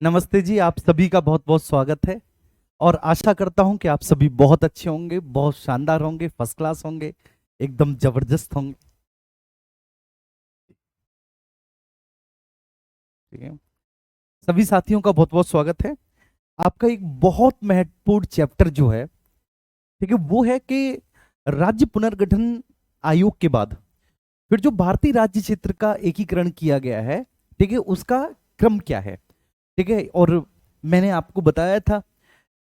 नमस्ते जी। आप सभी का बहुत बहुत स्वागत है और आशा करता हूं कि आप सभी बहुत अच्छे होंगे, बहुत शानदार होंगे, फर्स्ट क्लास होंगे, एकदम जबरदस्त होंगे। ठीक है। सभी साथियों का बहुत बहुत स्वागत है। आपका एक बहुत महत्वपूर्ण चैप्टर जो है, ठीक है, वो है कि राज्य पुनर्गठन आयोग के बाद फिर जो भारतीय राज्य क्षेत्र का एकीकरण किया गया है, ठीक है, उसका क्रम क्या है। ठीक है। और मैंने आपको बताया था,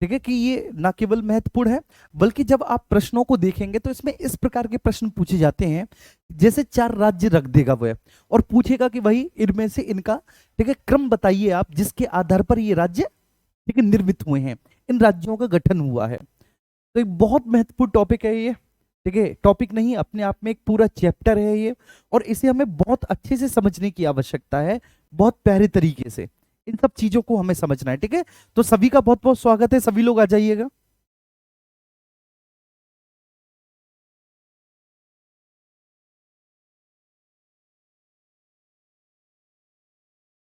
ठीक है, कि ये ना केवल महत्वपूर्ण है बल्कि जब आप प्रश्नों को देखेंगे तो इसमें इस प्रकार के प्रश्न पूछे जाते हैं, जैसे चार राज्य रख देगा वह और पूछेगा कि भाई इनमें से इनका, ठीक है, क्रम बताइए आप जिसके आधार पर ये राज्य, ठीक है, निर्मित हुए हैं, इन राज्यों का गठन हुआ है। तो एक बहुत महत्वपूर्ण टॉपिक है ये। ठीक है, टॉपिक नहीं, अपने आप में एक पूरा चैप्टर है ये, और इसे हमें बहुत अच्छे से समझने की आवश्यकता है, बहुत प्यारे तरीके से इन सब चीजों को हमें समझना है। ठीक है, तो सभी का बहुत बहुत स्वागत है, सभी लोग आ जाइएगा।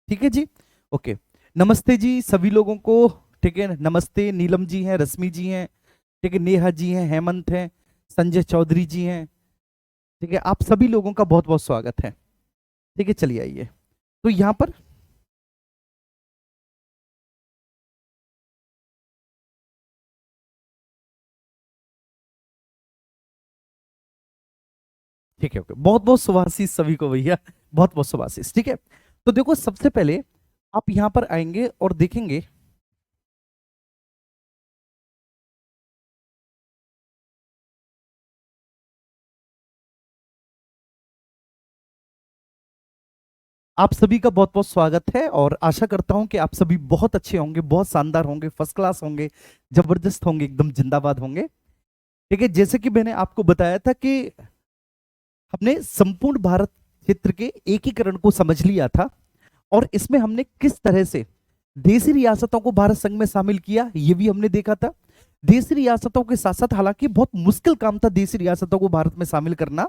ठीक है जी। ओके। नमस्ते जी सभी लोगों को। ठीक है, नमस्ते। नीलम जी हैं, रश्मि जी हैं, ठीक है, नेहा जी हैं, हेमंत हैं, संजय चौधरी जी हैं। ठीक है, आप सभी लोगों का बहुत बहुत स्वागत है। ठीक है, चलिए आइए। तो यहाँ पर, ठीक है, ओके, बहुत बहुत शुभाशीष सभी को भैया, बहुत बहुत शुभाशीष। ठीक है, तो देखो सबसे पहले आप यहाँ पर आएंगे और देखेंगे, आप सभी का बहुत बहुत स्वागत है और आशा करता हूं कि आप सभी बहुत अच्छे होंगे, बहुत शानदार होंगे, फर्स्ट क्लास होंगे, जबरदस्त होंगे, एकदम जिंदाबाद होंगे। ठीक है, जैसे कि मैंने आपको बताया था कि हमने संपूर्ण भारत क्षेत्र के एकीकरण को समझ लिया था और इसमें हमने किस तरह से देशी रियासतों को भारत संघ में शामिल किया ये भी हमने देखा था। देशी रियासतों के साथ साथ, हालांकि बहुत मुश्किल काम था देशी रियासतों को भारत में शामिल करना,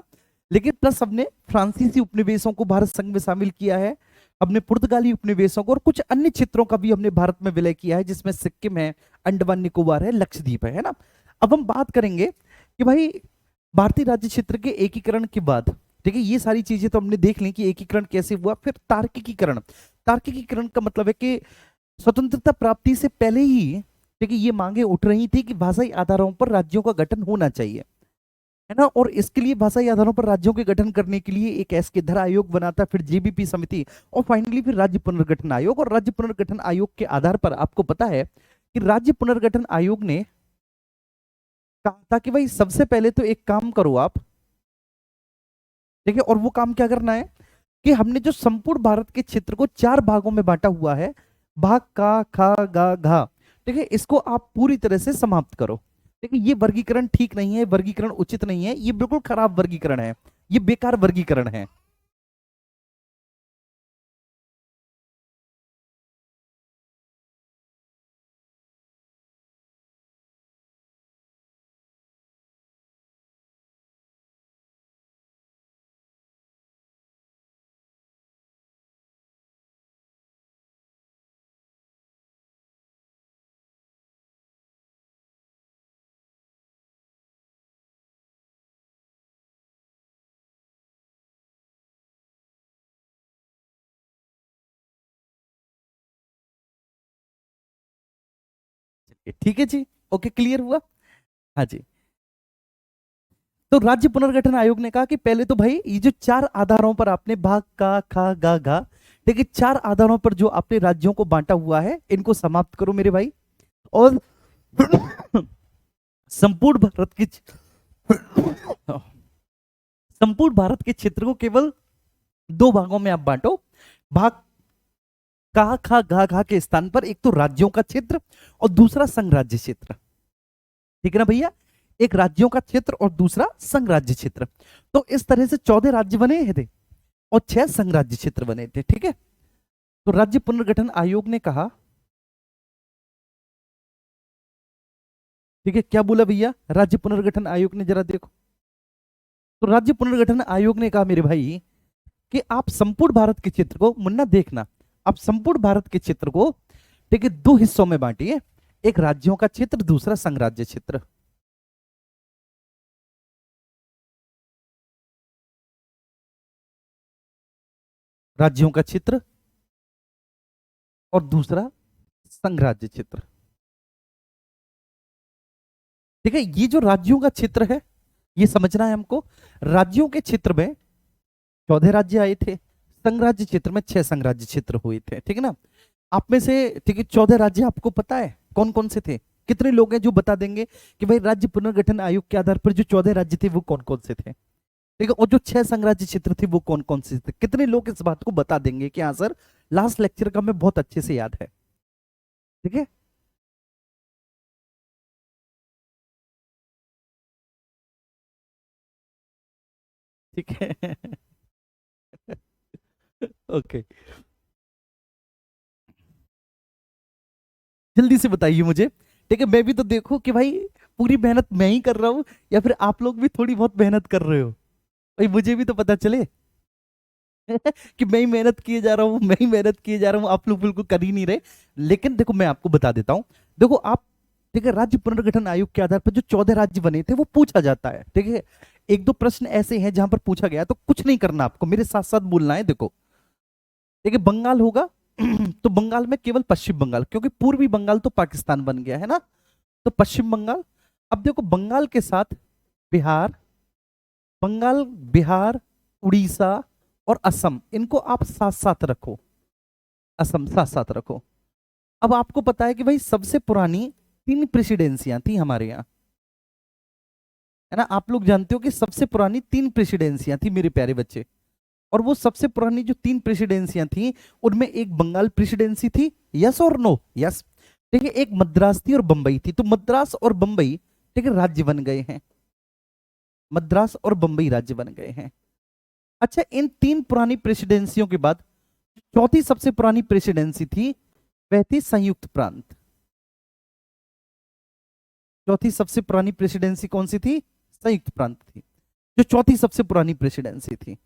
लेकिन प्लस हमने फ्रांसीसी उपनिवेशों को भारत संघ में शामिल किया है, हमने पुर्तगाली उपनिवेशों को और कुछ अन्य क्षेत्रों का भी हमने भारत में विलय किया है, जिसमें सिक्किम है, अंडमान निकोबार है, लक्षद्वीप है ना। अब हम बात करेंगे कि भाई भारतीय राज्य क्षेत्र के एकीकरण के बाद, ठीक है, ये सारी चीजें तो हमने देख ली कि एकीकरण कैसे हुआ। फिर तार्किकीकरण। तार्किकीकरण का मतलब है कि स्वतंत्रता प्राप्ति से पहले ही, ठीक है, ये मांगे उठ रही थी कि भाषाई आधारों पर राज्यों का गठन होना चाहिए, है ना। और इसके लिए भाषाई आधारों पर राज्यों के गठन करने के लिए एक एस के धरा आयोग बना था, फिर जेबीपी समिति, और फाइनली फिर राज्य पुनर्गठन आयोग। और राज्य पुनर्गठन आयोग के आधार पर आपको पता है कि राज्य पुनर्गठन आयोग ने कहा था कि भाई सबसे पहले तो एक काम करो आप, ठीक है, और वो काम क्या करना है कि हमने जो संपूर्ण भारत के क्षेत्र को चार भागों में बांटा हुआ है, भाग का, खा, गा, घा, ठीक है, इसको आप पूरी तरह से समाप्त करो। ठीक है, ये वर्गीकरण ठीक नहीं है, वर्गीकरण उचित नहीं है, ये बिल्कुल खराब वर्गीकरण है, ये बेकार वर्गीकरण है। ठीक है जी। ओके, क्लियर हुआ। हाँ जी। तो राज्य पुनर्गठन आयोग ने कहा कि पहले तो भाई ये जो चार आधारों पर आपने भाग का, खा, गा, घा, ठीक है, चार आधारों पर जो आपने राज्यों को बांटा हुआ है इनको समाप्त करो मेरे भाई। और संपूर्ण भारत के संपूर्ण भारत के क्षेत्र को केवल दो भागों में आप बांटो। भाग का, खा, गा, घा के स्थान पर एक तो राज्यों का क्षेत्र और दूसरा संघ राज्य क्षेत्र। ठीक है ना भैया, एक राज्यों का क्षेत्र और दूसरा संघ राज्य क्षेत्र। तो इस तरह से 14 राज्य बने थे और 6 संघ राज्य क्षेत्र बने थे। ठीक है, तो राज्य पुनर्गठन आयोग ने कहा, ठीक है, क्या बोला भैया राज्य पुनर्गठन आयोग ने, जरा देखो। तो राज्य पुनर्गठन आयोग ने कहा मेरे भाई कि आप संपूर्ण भारत के क्षेत्र को, मुन्ना देखना, आप संपूर्ण भारत के क्षेत्र को ठीक है, दो हिस्सों में बांटिए, एक राज्यों का क्षेत्र, दूसरा संघराज्य क्षेत्र। राज्यों का क्षेत्र और दूसरा संघराज्य क्षेत्र। ठीक है, ये जो राज्यों का क्षेत्र है ये समझना है हमको। राज्यों के क्षेत्र में 14 राज्य आए थे, संघराज्य क्षेत्र में 6 संघराज्य क्षेत्र हुए थे। ठीक है ना, आप में से ठीक है 14 राज्य आपको पता है कौन कौन से थे? कितने लोग हैं जो बता देंगे कि भाई राज्य पुनर्गठन आयोग के आधार पर जो 14 राज्य थे वो कौन कौन से थे? ठीक है, और जो 6 संघराज्य क्षेत्र थे वो कौन कौन से थे? कितने लोग इस बात को बता देंगे कि हाँ सर लास्ट लेक्चर का हमें बहुत अच्छे से याद है? ठीक है, ठीक है। ओके, जल्दी से बताइए मुझे। ठीक है, मैं भी तो देखो कि भाई पूरी मेहनत मैं ही कर रहा हूँ या फिर आप लोग भी थोड़ी बहुत मेहनत कर रहे हो, भाई मुझे भी तो पता चले। कि मैं ही मेहनत किए जा रहा हूँ, मैं ही मेहनत किए जा रहा हूँ, आप लोग बिल्कुल कर ही नहीं रहे। लेकिन देखो मैं आपको बता देता हूँ। देखो आप, ठीक है, राज्य पुनर्गठन आयोग के आधार पर जो 14 राज्य बने थे वो पूछा जाता है। ठीक है, एक दो प्रश्न ऐसे हैं जहां पर पूछा गया है, तो कुछ नहीं करना आपको, मेरे साथ साथ बोलना है। देखो ठीक है, बंगाल होगा तो बंगाल में केवल पश्चिम बंगाल, क्योंकि पूर्वी बंगाल तो पाकिस्तान बन गया है ना, तो पश्चिम बंगाल। अब देखो बंगाल के साथ बिहार, बंगाल, बिहार, उड़ीसा और असम, इनको आप साथ साथ रखो, असम साथ साथ रखो। अब आपको पता है कि भाई सबसे पुरानी 3 प्रेसिडेंसियां थी हमारे यहाँ, है ना? आप लोग जानते हो कि सबसे पुरानी 3 प्रेसिडेंसियां थी मेरे प्यारे बच्चे, और वो सबसे पुरानी जो 3 प्रेसिडेंसियां थी उनमें एक बंगाल प्रेसिडेंसी थी। यस और नो? यस। ठीक है, एक मद्रास थी और बंबई थी, तो मद्रास और बंबई ठीक है राज्य बन गए हैं, मद्रास और बंबई राज्य बन गए हैं। अच्छा, इन 3 पुरानी प्रेसिडेंसियों के बाद चौथी सबसे पुरानी प्रेसिडेंसी थी, वह थी संयुक्त प्रांत। चौथी सबसे पुरानी प्रेसिडेंसी कौन सी थी? संयुक्त प्रांत थी, जो चौथी सबसे पुरानी प्रेसिडेंसी थी।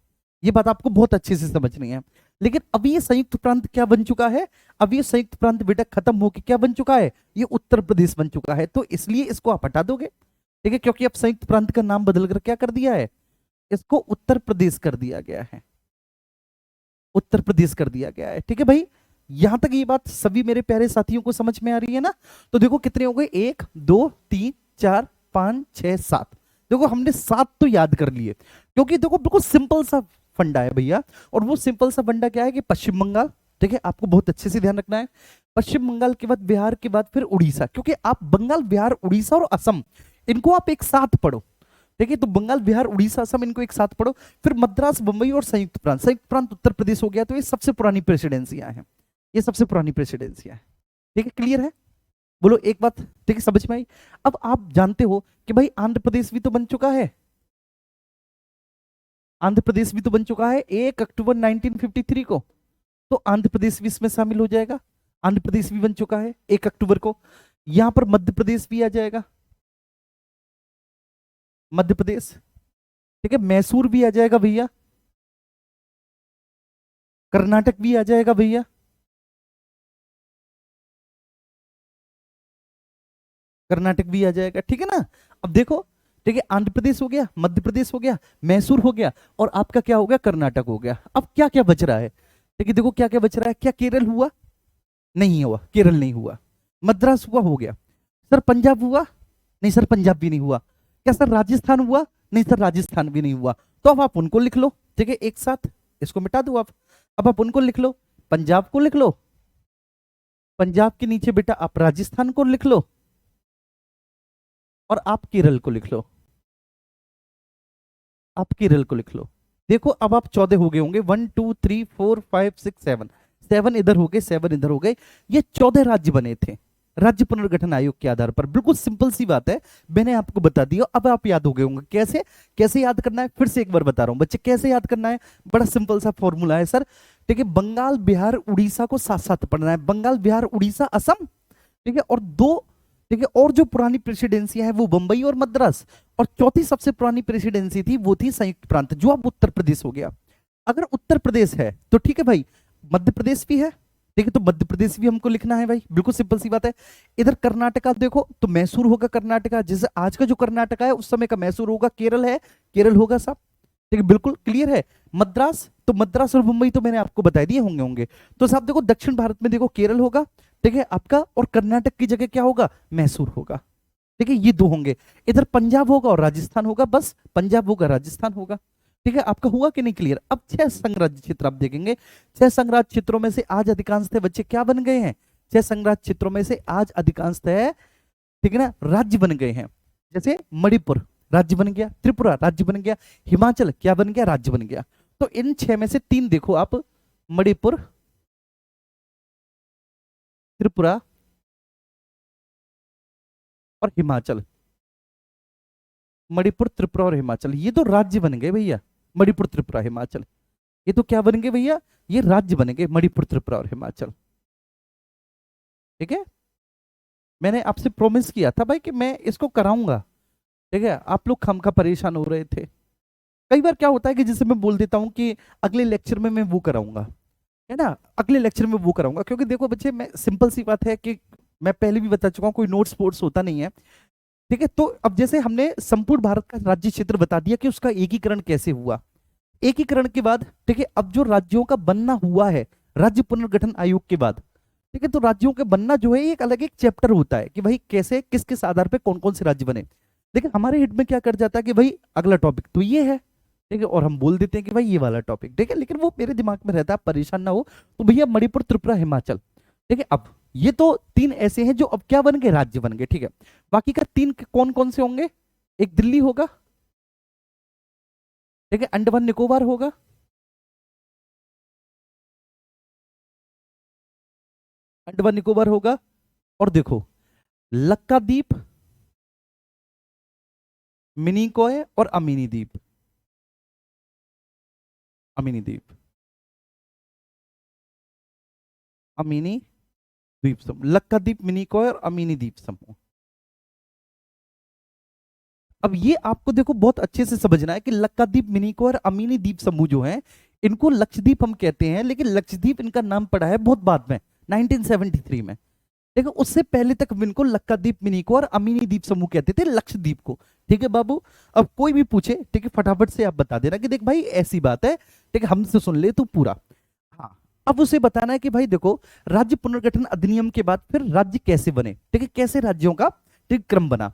ये बात आपको बहुत अच्छे से समझनी है। लेकिन अभी ये संयुक्त प्रांत क्या बन चुका है? अब ये संयुक्त प्रांत बेटा खत्म होकर क्या बन चुका है? ये उत्तर प्रदेश बन चुका है, तो इसलिए इसको आप हटा दोगे। ठीक है, क्योंकि अब संयुक्त प्रांत का नाम बदलकर क्या कर दिया है? इसको उत्तर प्रदेश कर दिया गया है, उत्तर प्रदेश कर दिया गया है। ठीक है भाई, यहां तक ये बात सभी मेरे प्यारे साथियों को समझ में आ रही है ना? तो देखो कितने हो गए, 1 2 3 4 5 6 7। देखो हमने 7 तो याद कर लिए, क्योंकि देखो बिल्कुल सिंपल सा फंडा है भैया। और वो सिंपल सा फंडा क्या है कि पश्चिम बंगाल, ठीक है, आपको बहुत अच्छे से ध्यान रखना है। पश्चिम बंगाल के बाद बिहार के बाद फिर उड़ीसा, क्योंकि आप बंगाल, बिहार, उड़ीसा और असम इनको आप एक साथ पढ़ो। ठीक है, तो बंगाल, बिहार, उड़ीसा, असम इनको एक साथ पढ़ो। फिर मद्रास, बंबई और संयुक्त प्रांत, संयुक्त प्रांत उत्तर प्रदेश हो गया, तो ये सबसे पुरानी प्रेसिडेंसियां हैं, ये सबसे पुरानी प्रेसिडेंसियां हैं। ठीक है, क्लियर है? बोलो एक बात, ठीक है, समझ में आई? अब आप जानते हो कि भाई आंध्र प्रदेश भी तो बन चुका है, आंध्र प्रदेश भी तो बन चुका है 1 अक्टूबर 1953 को, तो आंध्र प्रदेश भी इसमें शामिल हो जाएगा। आंध्र प्रदेश भी बन चुका है 1 अक्टूबर को। यहां पर मध्य प्रदेश भी आ जाएगा, मध्य प्रदेश। ठीक है, मैसूर भी आ जाएगा भैया, कर्नाटक भी आ जाएगा भैया, कर्नाटक भी आ जाएगा। ठीक है ना? अब देखो, ठीक है, आंध्र प्रदेश हो गया, मध्य प्रदेश हो गया, मैसूर हो गया, और आपका क्या हो गया? कर्नाटक हो गया। अब क्या क्या बच रहा है? ठीक है, देखो क्या क्या बच रहा है। क्या केरल हुआ? नहीं हुआ, केरल नहीं हुआ। मद्रास हुआ? हो गया। सर पंजाब हुआ? नहीं सर, पंजाब भी नहीं हुआ। क्या सर राजस्थान हुआ? नहीं सर, राजस्थान भी नहीं हुआ। तो अब आप उनको लिख लो, ठीक है, एक साथ, इसको मिटा दो आप। अब आप उनको लिख लो, पंजाब को लिख लो, पंजाब के नीचे बेटा आप राजस्थान को लिख लो, और आप केरल को लिख लो, आप केरल को लिख लो। देखो अब आप 14 हो गए होंगे, 1 2 3 4 5 6 7, 7 इधर हो गए, 7 इधर हो गए। ये 14 राज्य बने थे राज्य पुनर्गठन आयोग के आधार पर। बिल्कुल सिंपल सी बात है, मैंने आपको बता दिया। अब आप याद हो गए होंगे। कैसे कैसे याद करना है, फिर से एक बार बता रहा हूं बच्चे, कैसे याद करना है। बड़ा सिंपल सा फॉर्मूला है सर। ठीक है, बंगाल, बिहार, उड़ीसा को साथ साथ पढ़ना है, बंगाल, बिहार, उड़ीसा, असम। ठीक है, और दो, ठीक है, और जो पुरानी प्रेसिडेंसी है वो बंबई और मद्रास, और चौथी सबसे पुरानी प्रेसिडेंसी थी वो थी संयुक्त प्रांत, जो अब उत्तर प्रदेश हो गया। अगर उत्तर प्रदेश है तो ठीक है भाई, मध्य प्रदेश भी है, ठीक है, तो मध्य प्रदेश भी हमको लिखना है भाई, बिल्कुल सिंपल सी बात है। इधर कर्नाटका देखो तो मैसूर होगा कर्नाटका, जैसे आज का जो कर्नाटका है उस समय का मैसूर होगा, केरल है, केरल होगा साहब। ठीक है, बिल्कुल क्लियर है। मद्रास, तो मद्रास और मुंबई तो मैंने आपको बता दिए होंगे होंगे। तो साहब देखो दक्षिण भारत में देखो केरल होगा, ठीक है आपका, और कर्नाटक की जगह क्या होगा, मैसूर होगा। ठीक है, ये दो होंगे। इधर पंजाब होगा और राजस्थान होगा, बस पंजाब होगा राजस्थान होगा। ठीक है, आपका हुआ कि नहीं क्लियर। अब 6 संघराज्य क्षेत्र आप देखेंगे, 6 संघराज्य क्षेत्रों में से आज अधिकांशतः बच्चे क्या बन गए हैं, 6 संघराज्य क्षेत्रों में से आज अधिकांशतः, ठीक है ना, राज्य बन गए हैं। जैसे मणिपुर राज्य बन गया, त्रिपुरा राज्य बन गया, हिमाचल क्या बन गया, राज्य बन गया। तो इन 6 में से 3 देखो आप, मणिपुर, त्रिपुरा और हिमाचल। मणिपुर, त्रिपुरा और हिमाचल, ये तो राज्य बन गए भैया। मणिपुर, त्रिपुरा, हिमाचल, ये तो क्या बन गए भैया, ये राज्य बन गए, मणिपुर, त्रिपुरा और हिमाचल। ठीक है, मैंने आपसे प्रॉमिस किया था भाई कि मैं इसको कराऊंगा। ठीक है, आप लोग खामखा परेशान हो रहे थे। कई बार क्या होता है कि जैसे मैं बोल देता हूं कि अगले लेक्चर में मैं वो कराऊंगा, है ना, अगले लेक्चर में वो कराऊंगा, क्योंकि देखो बच्चे, मैं सिंपल सी बात है कि मैं पहले भी बता चुका हूं, कोई नोट्स फोर्स होता नहीं है। ठीक है, तो अब जैसे हमने संपूर्ण भारत का राज्य क्षेत्र बता दिया कि उसका एकीकरण कैसे हुआ, एकीकरण के बाद, ठीक है, अब जो राज्यों का बनना हुआ है राज्य पुनर्गठन आयोग के बाद, ठीक है, तो राज्यों के बनना जो है एक अलग एक चैप्टर होता है कि भाई कैसे किस किस आधार पे कौन कौन से राज्य बने। लेकिन हमारे हेड में क्या कर जाता है कि भाई अगला टॉपिक तो ये है, ठीक है, और हम बोल देते हैं कि भाई ये वाला टॉपिक, ठीक है, लेकिन वो मेरे दिमाग में रहता है, आप परेशान ना हो। तो भैया मणिपुर, त्रिपुरा, हिमाचल, ठीक है, अब ये तो 3 ऐसे हैं जो अब क्या बन गए, राज्य बन गए। ठीक है, बाकी का 3 कौन कौन से होंगे, एक दिल्ली होगा, ठीक है, अंडमान निकोबार होगा, अंडमान निकोबार होगा, और देखो लक्काद्वीप, मिनिकॉय और अमीनी द्वीप, अमीनी द्वीप, अमीनी द्वीप समूह, लक्काद्वीप, मिनिकॉय और अमीनी द्वीप समूह। अब ये आपको देखो बहुत अच्छे से समझना है कि लक्काद्वीप, मिनिकॉय और अमीनी द्वीप समूह जो है, इनको लक्षद्वीप हम कहते हैं, लेकिन लक्षद्वीप इनका नाम पड़ा है बहुत बाद में, 1973 में। देखो उससे पहले तक इनको लक्काद्वीप, मिनिकॉय और अमीनी द्वीप समूह कहते थे, लक्षद्वीप को। ठीक है बाबू, अब कोई भी पूछे, ठीक है, फटाफट से आप बता देना कि देख भाई ऐसी बात है, ठीक है, हमसे सुन ले तू पूरा। हाँ, अब उसे बताना है कि भाई देखो राज्य पुनर्गठन अधिनियम के बाद फिर राज्य कैसे बने, ठीक है, कैसे राज्यों का, ठीक, क्रम बना।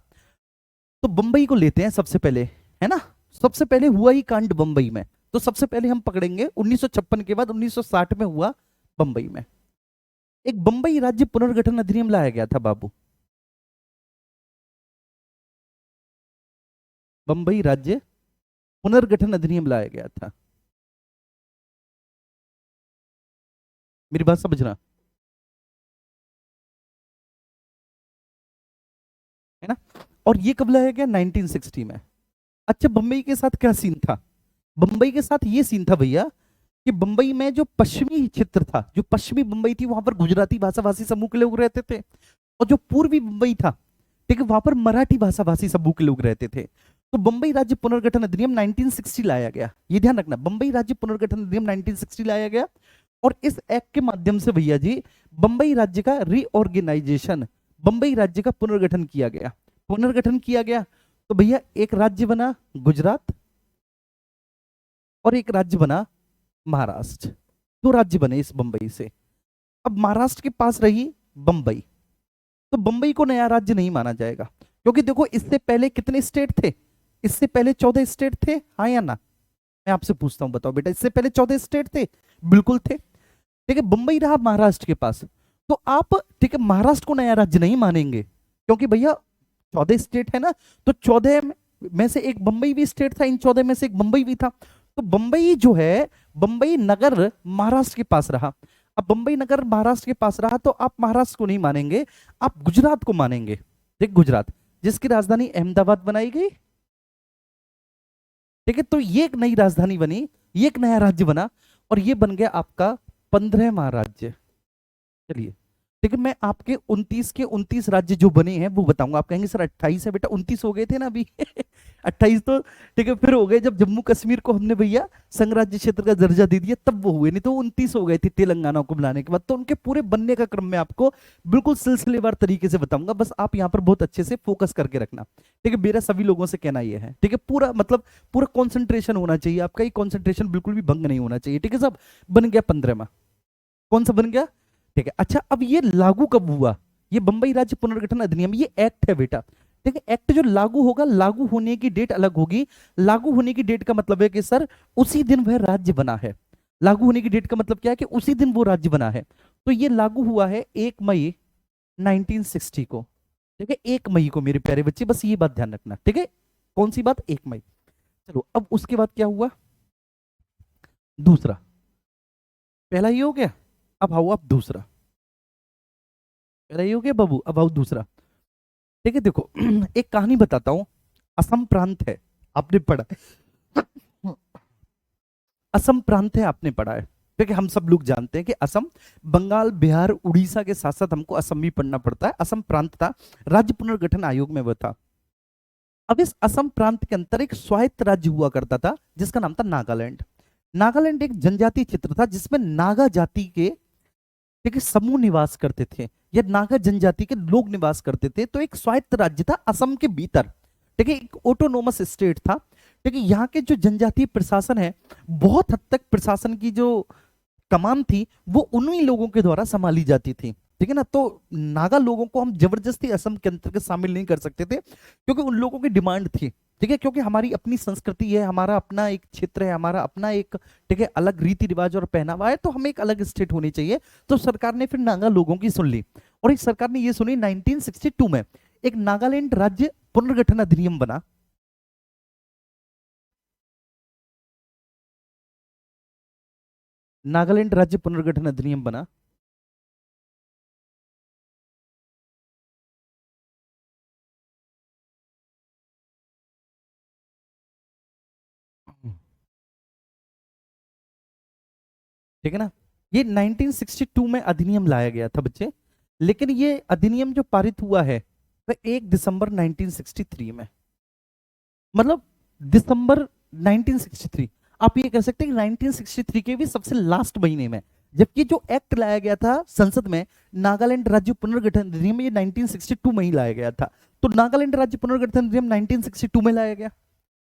तो बंबई को लेते हैं सबसे पहले, है ना, सबसे पहले हुआ ही कांड बंबई में। तो सबसे पहले हम पकड़ेंगे 1956 के बाद 1960 में हुआ बंबई में एक बंबई राज्य पुनर्गठन अधिनियम लाया गया था बाबू। बंबई राज्य पुनर्गठन अधिनियम लाया गया था, मेरी बात समझना, है ना। और ये कब लाया गया, 1960 में। अच्छा, बंबई के साथ क्या सीन था, बंबई के साथ ये सीन था भैया कि बंबई में जो पश्चिमी क्षेत्र था, जो पश्चिमी बंबई थी, वहां पर गुजराती भाषा भाषी समूह के लोग रहते थे, और जो पूर्वी मुंबई था, ठीक है, वहां पर मराठी भाषा भाषी समूह के लोग रहते थे। तो बंबई राज्य पुनर्गठन अधिनियम 1960 लाया गया, ये ध्यान रखना, बंबई राज्य पुनर्गठन अधिनियम 1960 लाया गया। और इस एक्ट के माध्यम से भैया जी बंबई राज्य का रीऑर्गेनाइजेशन, बंबई राज्य का पुनर्गठन किया गया, पुनर्गठन किया गया। तो भैया एक राज्य बना गुजरात और एक राज्य बना महाराष्ट्र, 2 राज्य बने इस बंबई से। अब महाराष्ट्र के पास रही बंबई, तो बंबई को नया राज्य नहीं माना जाएगा, क्योंकि देखो इससे पहले कितने स्टेट थे, इससे पहले 14 स्टेट थे, हाँ या ना, मैं आपसे पूछता हूं, बताओ बेटा, इससे पहले 14 स्टेट थे, बिल्कुल थे। ठीक है, बंबई रहा महाराष्ट्र के पास, तो आप, ठीक है, महाराष्ट्र को नया राज्य नहीं मानेंगे, क्योंकि भैया 14 स्टेट है ना, तो 14 में से एक बंबई भी स्टेट था, इन 14 में से एक बंबई भी था। तो बंबई जो है, बंबई नगर महाराष्ट्र के पास रहा। अब बंबई नगर महाराष्ट्र के पास रहा, तो आप महाराष्ट्र को नहीं मानेंगे, आप गुजरात को मानेंगे। देख गुजरात, जिसकी राजधानी अहमदाबाद बनाई गई, ठीक है, तो ये एक नई राजधानी बनी, ये एक नया राज्य बना, और ये बन गया आपका 15वां राज्य। चलिए, ठीक है, मैं आपके 29 के 29 राज्य जो बने हैं वो बताऊंगा। आप कहेंगे सर 28 है बेटा, 29 हो गए थे ना अभी 28 तो ठीक है, फिर हो गए जब जम्मू कश्मीर को हमने भैया संघ राज्य क्षेत्र का दर्जा दे दिया, तब वो हुए, नहीं तो 29 हो गए थे तेलंगाना को बुलाने के बाद। तो उनके पूरे बनने का क्रम में आपको बिल्कुल सिलसिलेवार तरीके से बताऊंगा, बस आप यहाँ पर बहुत अच्छे से फोकस करके रखना। ठीक है, मेरा सभी लोगों से कहना यह है, ठीक है, पूरा मतलब पूरा कॉन्सेंट्रेशन होना चाहिए आपका, ये कॉन्सेंट्रेशन बिल्कुल भी भंग नहीं होना चाहिए। ठीक है साहब, बन गया 15 में, कौन सा बन गया? ठीक है, अच्छा अब ये लागू कब हुआ? ये बंबई राज्य पुनर्गठन अधिनियम, ये एक्ट है बेटा। ठीक है, एक्ट जो लागू होगा, लागू होने की डेट अलग होगी। लागू होने की डेट का मतलब है कि सर उसी दिन वह राज्य बना है। लागू होने की डेट का मतलब क्या है कि उसी दिन वो राज्य बना है। तो ये लागू हुआ है 1 मई 1960 को। ठीक है, 1 मई को मेरे प्यारे बच्चे, बस ये बात ध्यान रखना। ठीक है, कौन सी बात? 1 मई। चलो अब उसके बाद क्या हुआ? दूसरा, पहला ये हो गया, अब आओ आप दूसरा। पहला ये हो गया बाबू, अब आओ दूसरा। ठीक है, देखो एक कहानी बताता हूं। असम प्रांत है, आपने पढ़ा है? असम प्रांत है, आपने पढ़ा है। ठीक है, हम सब लोग जानते हैं कि असम, बंगाल, बिहार, उड़ीसा के साथ साथ हमको असम भी पढ़ना पड़ता है। असम प्रांत था, राज्य पुनर्गठन आयोग में वो था। अब इस असम प्रांत के अंतर एक स्वायत्त राज्य हुआ करता था जिसका नाम था नागालैंड। नागालैंड एक जनजातीय क्षेत्र था जिसमें नागा जाति के, ठीक है, समूह निवास करते थे, या नागा जनजाति के लोग निवास करते थे। तो एक स्वायत्त राज्य था असम के भीतर। ठीक है, एक ऑटोनोमस स्टेट था। ठीक है, यहाँ के जो जनजातीय प्रशासन है, बहुत हद तक प्रशासन की जो कमान थी वो उन्हीं लोगों के द्वारा संभाली जाती थी। ठीक है ना, तो नागा लोगों को हम जबरदस्ती असम के अंतर्गत शामिल नहीं कर सकते थे, क्योंकि उन लोगों की डिमांड थी। ठीक है, क्योंकि हमारी अपनी संस्कृति है, हमारा अपना एक क्षेत्र है, हमारा अपना एक, ठीक है, अलग रीति रिवाज और पहनावा है, तो हमें एक अलग स्टेट होनी चाहिए। तो सरकार ने फिर नागा लोगों की सुन ली, और इस सरकार ने ये सुनी 1962 में एक नागालैंड राज्य पुनर्गठन अधिनियम बना। नागालैंड राज्य पुनर्गठन अधिनियम बना। ठीक है ना, ये 1962 में अधिनियम लाया गया था बच्चे, लेकिन ये अधिनियम जो पारित हुआ है वह 1 दिसंबर 1963 में, मतलब दिसंबर 1963। आप ये कह सकते हैं कि 1963 के भी सबसे लास्ट महीने में, जबकि जो एक्ट लाया गया था संसद में, नागालैंड राज्य पुनर्गठन अधिनियम, ये 1962 में ही लाया गया था। तो नागालैंड राज्य पुनर्गठन अधिनियम 1962 में लाया गया।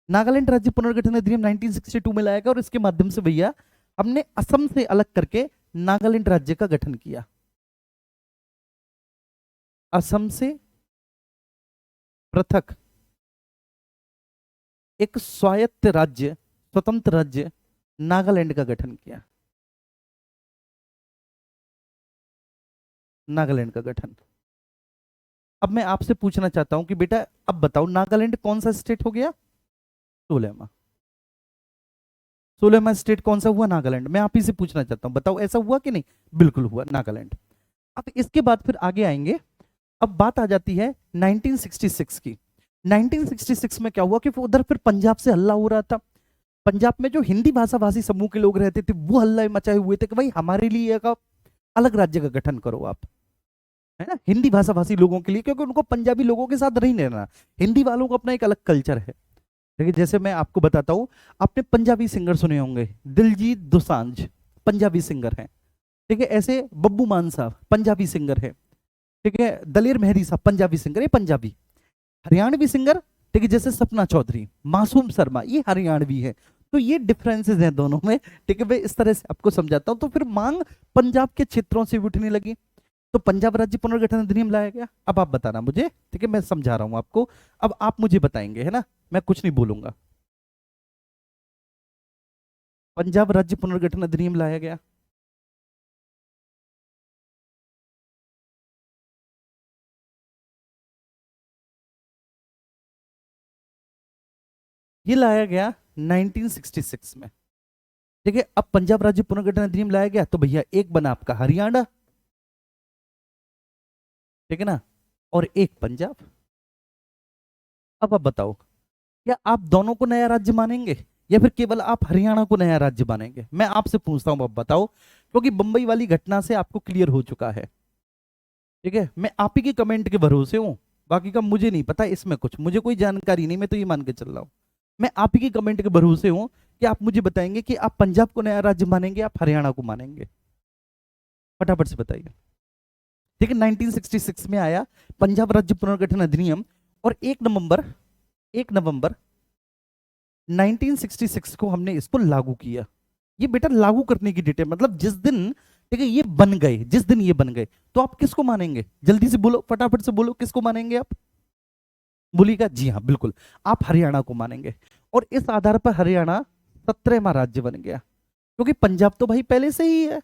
नागालैंड राज्य पुनर्गठन अधिनियम 1962 में लाया गया, और इसके माध्यम से भैया हमने असम से अलग करके नागालैंड राज्य का गठन किया। असम से पृथक एक स्वायत्त राज्य, स्वतंत्र राज्य नागालैंड का गठन किया। नागालैंड का गठन। अब मैं आपसे पूछना चाहता हूं कि बेटा अब बताओ, नागालैंड कौन सा स्टेट हो गया? 16वां। 16वां स्टेट कौन सा हुआ? नागालैंड। मैं आप ही से पूछना चाहता हूं, बताओ ऐसा हुआ कि नहीं? बिल्कुल हुआ, नागालैंड। अब इसके बाद फिर आगे आएंगे। अब बात आ जाती है 1966 की। 1966 में क्या हुआ कि उधर फिर पंजाब से हल्ला हो रहा था। पंजाब में जो हिंदी भाषा भाषी समूह के लोग रहते थे वो हल्ला मचाए हुए थे कि भाई हमारे लिए एक अलग राज्य का गठन करो आप, है ना, हिंदी भाषा भाषी लोगों के लिए, क्योंकि उनको पंजाबी लोगों के साथ नहीं रहना। हिंदी वालों को अपना एक अलग कल्चर है। देखिए जैसे मैं आपको बताता हूँ, आपने पंजाबी सिंगर सुने होंगे, दिलजीत दोसांझ पंजाबी सिंगर हैं। ठीक है, ऐसे बब्बू मान साहब पंजाबी सिंगर है। ठीक है, दलेर मेहदी साहब पंजाबी सिंगर, ये पंजाबी। हरियाणवी सिंगर, ठीक है, जैसे सपना चौधरी, मासूम शर्मा, ये हरियाणवी है। तो ये डिफरेंसेस हैं दोनों में। ठीक है, मैं इस तरह से आपको समझाता हूं। तो फिर मांग पंजाब के क्षेत्रों से उठने लगी, तो पंजाब राज्य पुनर्गठन अधिनियम लाया गया। अब आप बताना मुझे, ठीक है, मैं समझा रहा हूं आपको, अब आप मुझे बताएंगे, है ना, मैं कुछ नहीं बोलूंगा। पंजाब राज्य पुनर्गठन अधिनियम लाया गया। ये लाया गया 1966 में। ठीक है, अब पंजाब राज्य पुनर्गठन अधिनियम लाया गया, तो भैया एक बना आपका हरियाणा, ठीक है ना, और एक पंजाब। अब आप बताओ, क्या आप दोनों को नया राज्य मानेंगे या फिर केवल आप हरियाणा को नया राज्य मानेंगे? मैं आपसे पूछता हूं, आप बताओ, क्योंकि बंबई वाली घटना से आपको क्लियर हो चुका है। ठीक है, मैं आप ही के कमेंट के भरोसे हूं, बाकी का मुझे नहीं पता, इसमें कुछ मुझे कोई जानकारी नहीं, मैं तो ये मान के चल रहा हूँ। मैं आप ही के कमेंट के भरोसे हूँ कि आप मुझे बताएंगे कि आप पंजाब को नया राज्य मानेंगे, आप हरियाणा को मानेंगे। फटाफट से बताइए। ठीक है, 1966 में आया पंजाब राज्य पुनर्गठन अधिनियम, और 1 नवंबर 1966 को हमने इसको लागू किया। ये बेटा लागू करने की डेट है, मतलब जिस दिन, ठीक है, ये बन गए, जिस दिन ये बन गए, तो आप किसको मानेंगे? जल्दी से बोलो, फटाफट से बोलो, किसको मानेंगे आप? बोलिएगा। जी हाँ, बिल्कुल, आप हरियाणा को मानेंगे। और इस आधार पर हरियाणा 17वां राज्य बन गया, क्योंकि पंजाब तो भाई पहले से ही है,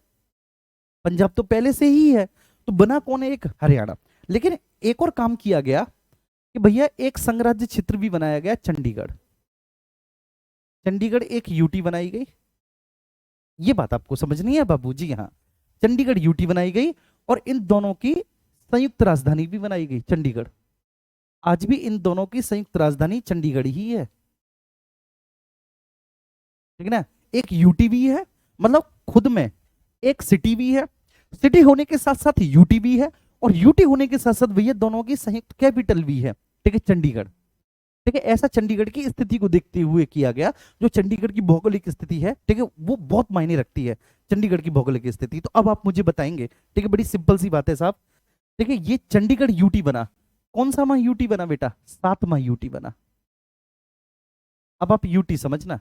पंजाब तो पहले से ही है, तो बना कौन है? एक हरियाणा। लेकिन एक और काम किया गया कि भैया एक संघ राज्य क्षेत्र भी बनाया गया, चंडीगढ़। चंडीगढ़ एक यूटी बनाई गई, ये बात आपको समझनी है बाबू जी। हाँ, चंडीगढ़ यूटी बनाई गई, और इन दोनों की संयुक्त राजधानी भी बनाई गई, चंडीगढ़। आज भी इन दोनों की संयुक्त राजधानी चंडीगढ़ ही है, ठीक है ना। एक यूटी भी है, मतलब खुद में एक सिटी भी है, सिटी होने के साथ साथ यूटी भी है, और यूटी होने के साथ साथ भैया दोनों की संयुक्त कैपिटल भी है, ठीक है, चंडीगढ़। ठीक है, ऐसा चंडीगढ़ की स्थिति को देखते हुए किया गया। जो चंडीगढ़ की भौगोलिक स्थिति है, ठीक है, वो बहुत मायने रखती है, चंडीगढ़ की भौगोलिक स्थिति। तो अब आप मुझे बताएंगे, ठीक है, बड़ी सिंपल सी बात है साहब। ठीक है, ये चंडीगढ़ यूटी बना, कौन सा माह यूटी बना बेटा? 7वां यूटी बना। अब आप यूटी समझना,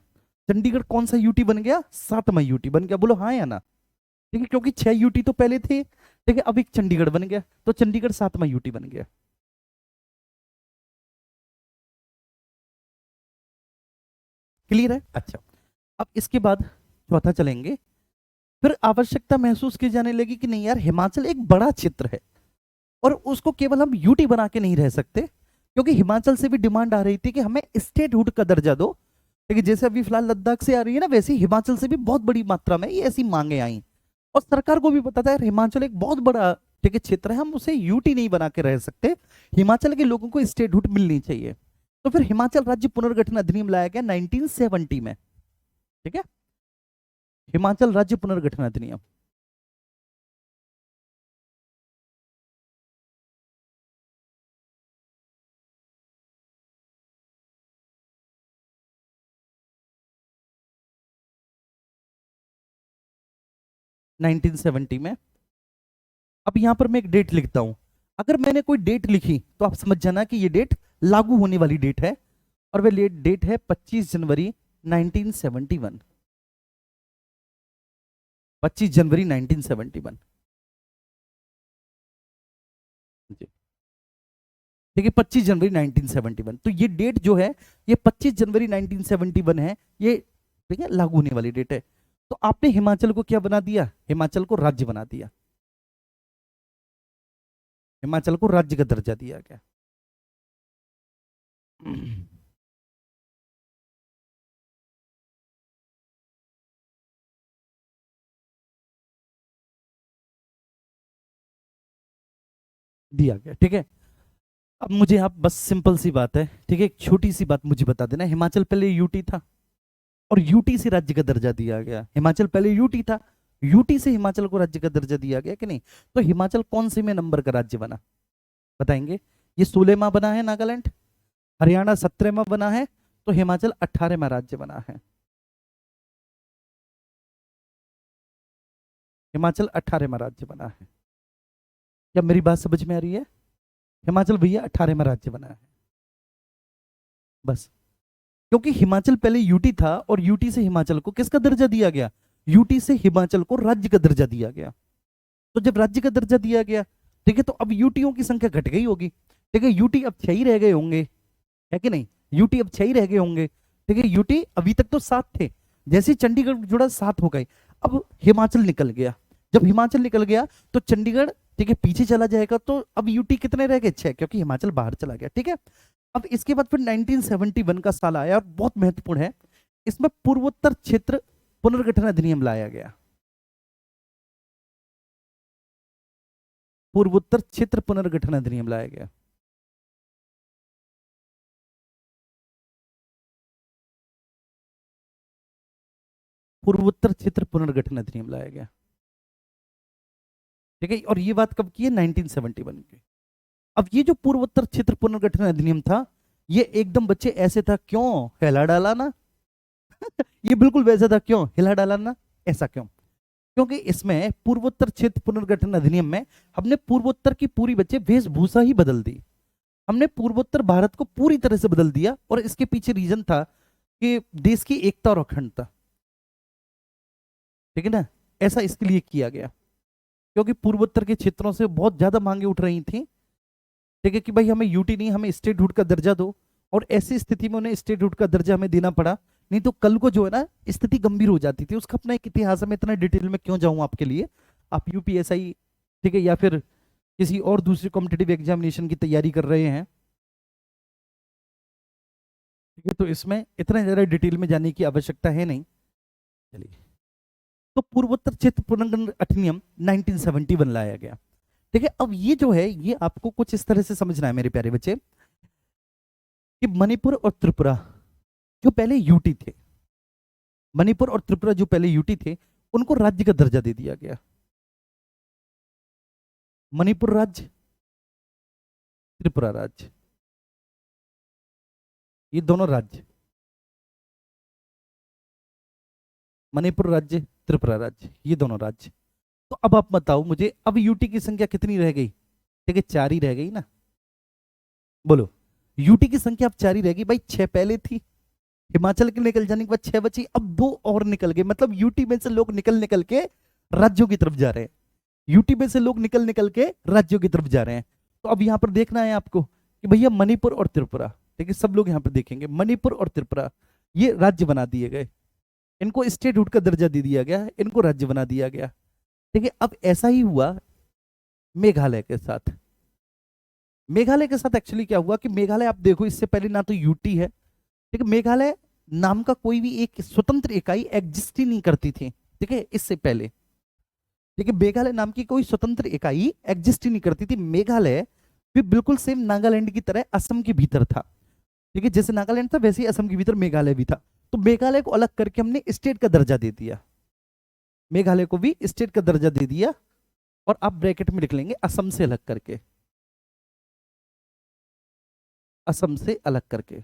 चंडीगढ़ कौन सा यूटी बन गया? 7वां यूटी बन गया। बोलो हाँ या ना? ठीक है, क्योंकि 6 यूटी तो पहले थे, ठीक है, अब एक चंडीगढ़ बन गया, तो चंडीगढ़ 7वां यूटी बन गया। क्लियर है? अच्छा, अब इसके बाद चौथा चलेंगे। फिर आवश्यकता महसूस की जाने लगी कि नहीं यार, हिमाचल एक बड़ा क्षेत्र है, और उसको केवल हम यूटी बना के नहीं रह सकते, क्योंकि हिमाचल से भी डिमांड आ रही थी कि हमें स्टेटहुड का दर्जा दो। ठीक है, जैसे अभी फिलहाल लद्दाख से आ रही है ना, वैसे ही हिमाचल से भी बहुत बड़ी मात्रा में ये ऐसी मांगे आई। और सरकार को भी पता था यार, हिमाचल एक बहुत बड़ा, ठीक है, क्षेत्र है, हम उसे यूटी नहीं बना के रह सकते, हिमाचल के लोगों को स्टेटहुड मिलनी चाहिए। तो फिर हिमाचल राज्य पुनर्गठन अधिनियम लाया गया 1970 में। ठीक है, हिमाचल राज्य पुनर्गठन अधिनियम। नाइनटीन सेवेंटी में। अब यहां पर मैं एक डेट लिखता हूं, अगर मैंने कोई डेट लिखी तो आप समझ जाना कि ये डेट लागू होने वाली डेट है, और वह डेट है 25 जनवरी 1971। 25 जनवरी 1971 जी। ठीक है, 25 जनवरी 1971, तो ये डेट जो है, ये 25 जनवरी 1971 है, ये ठीक है लागू होने वाली डेट है। तो आपने हिमाचल को क्या बना दिया? हिमाचल को राज्य बना दिया, हिमाचल को राज्य का दर्जा दिया गया। दिया गया, ठीक है। अब मुझे आप बस सिंपल सी बात है, ठीक है, एक छोटी सी बात मुझे बता देना, हिमाचल पहले यूटी था, और यूटी से राज्य का दर्जा दिया गया। हिमाचल पहले यूटी था, यूटी से हिमाचल को राज्य का दर्जा दिया गया कि नहीं? तो हिमाचल कौन से में नंबर का राज्य बना, बताएंगे? ये 16वां बना है नागालैंड, हरियाणा 17वां बना है, तो हिमाचल 18वां राज्य बना है। हिमाचल 18वां राज्य बना है। क्या मेरी बात समझ में आ रही है? हिमाचल भैया 18वां राज्य बना है, बस। क्योंकि हिमाचल पहले यूटी था, और यूटी से हिमाचल को किसका दर्जा दिया गया? यूटी से हिमाचल को राज्य का दर्जा दिया गया। तो जब राज्य का दर्जा दिया गया, ठीक है, तो अब यूटियों की संख्या घट गई होगी, ठीक है, यूटी अब 6 ही रह गए होंगे, है कि नहीं? यूटी अब 6 ही रह गए होंगे, ठीक है, यूटी अभी तक तो 7 थे, जैसे ही चंडीगढ़ जुड़ा 7 हो गए। अब हिमाचल निकल गया, जब हिमाचल निकल गया तो चंडीगढ़, ठीक है, पीछे चला जाएगा, तो अब यूटी कितने रह गए? 6, क्योंकि हिमाचल बाहर चला गया, ठीक है। अब इसके बाद फिर 1971 का साल आया, और बहुत महत्वपूर्ण है, इसमें पूर्वोत्तर क्षेत्र पुनर्गठन अधिनियम लाया गया। पूर्वोत्तर क्षेत्र पुनर्गठन अधिनियम लाया गया। पूर्वोत्तर क्षेत्र पुनर्गठन अधिनियम लाया गया, ठीक है, और ये बात कब की है? 1971 की। अब ये जो पूर्वोत्तर क्षेत्र पुनर्गठन अधिनियम था, ये एकदम बच्चे ऐसे था, क्यों हिला डाला ना। ये बिल्कुल वैसा था, क्यों हिला डाला ना। ऐसा क्यों? क्योंकि इसमें पूर्वोत्तर क्षेत्र पुनर्गठन अधिनियम में हमने पूर्वोत्तर की पूरी बच्चे वेशभूषा ही बदल दी। हमने पूर्वोत्तर भारत को पूरी तरह से बदल दिया, और इसके पीछे रीजन था कि देश की एकता और अखंडता। ठीक है ना। ऐसा इसके लिए किया गया क्योंकि पूर्वोत्तर के क्षेत्रों से बहुत ज्यादा मांगे उठ रही थी। ठीक है कि भाई हमें यूटी नहीं, हमें स्टेटहुड का दर्जा दो। और ऐसी स्थिति में उन्हें स्टेटहुड का दर्जा हमें देना पड़ा। नहीं तो कल को जो है ना स्थिति गंभीर हो जाती थी। उसका अपना एक इतिहास है, मैं इतना डिटेल में क्यों जाऊं आपके लिए। आप यूपीएसआई, ठीक है, या फिर किसी और दूसरी कॉम्पिटेटिव एग्जामिनेशन की तैयारी कर रहे हैं, ठीक है, तो इसमें इतना ज्यादा डिटेल में जाने की आवश्यकता है नहीं। चलिए, तो पूर्वोत्तर क्षेत्र पुनर्गठन अधिनियम 1971 लाया गया। ठीक है, अब ये जो है ये आपको कुछ इस तरह से समझना है मेरे प्यारे बच्चे, कि मणिपुर और त्रिपुरा जो पहले यूटी थे, मणिपुर और त्रिपुरा जो पहले यूटी थे, उनको राज्य का दर्जा दे दिया गया। मणिपुर राज्य, त्रिपुरा राज्य, ये दोनों राज्य, मणिपुर राज्य, त्रिपुरा राज्य, ये दोनों राज्य। तो अब आप बताओ मुझे, अब यूटी की संख्या कितनी रह गई? ठीक है, 4 ही रह गई ना। बोलो, यूटी की संख्या अब 4 ही रह गई भाई। 6 पहले थी, हिमाचल के निकल जाने के बाद 6 बची, अब 2 और निकल गए। मतलब यूटी में से लोग निकल निकल के राज्यों की तरफ जा रहे हैं। यूटी में से लोग निकल निकल के राज्यों की तरफ जा रहे हैं। तो अब यहां पर देखना है आपको कि भैया मणिपुर और त्रिपुरा, ठीक है, सब लोग यहां पर देखेंगे, मणिपुर और त्रिपुरा ये राज्य बना दिए गए। इनको स्टेटहुड का दर्जा दे दिया गया, इनको राज्य बना दिया गया। ठीक है, अब ऐसा ही हुआ मेघालय के साथ। मेघालय के साथ एक्चुअली क्या हुआ कि मेघालय आप देखो, इससे पहले ना तो यूटी है, ठीक है, मेघालय नाम का कोई भी एक स्वतंत्र इकाई एग्जिस्ट ही नहीं करती थी। ठीक है, इससे पहले, ठीक है, मेघालय नाम की कोई स्वतंत्र इकाई एग्जिस्ट ही नहीं करती थी। मेघालय भी बिल्कुल सेम नागालैंड की तरह असम के भीतर था। ठीक है, जैसे नागालैंड था वैसे ही असम के भीतर मेघालय भी था। तो मेघालय को अलग करके हमने स्टेट का दर्जा दे दिया, मेघालय को भी स्टेट का दर्जा दे दिया। और आप ब्रैकेट में लिख लेंगे असम से अलग करके, असम से अलग करके,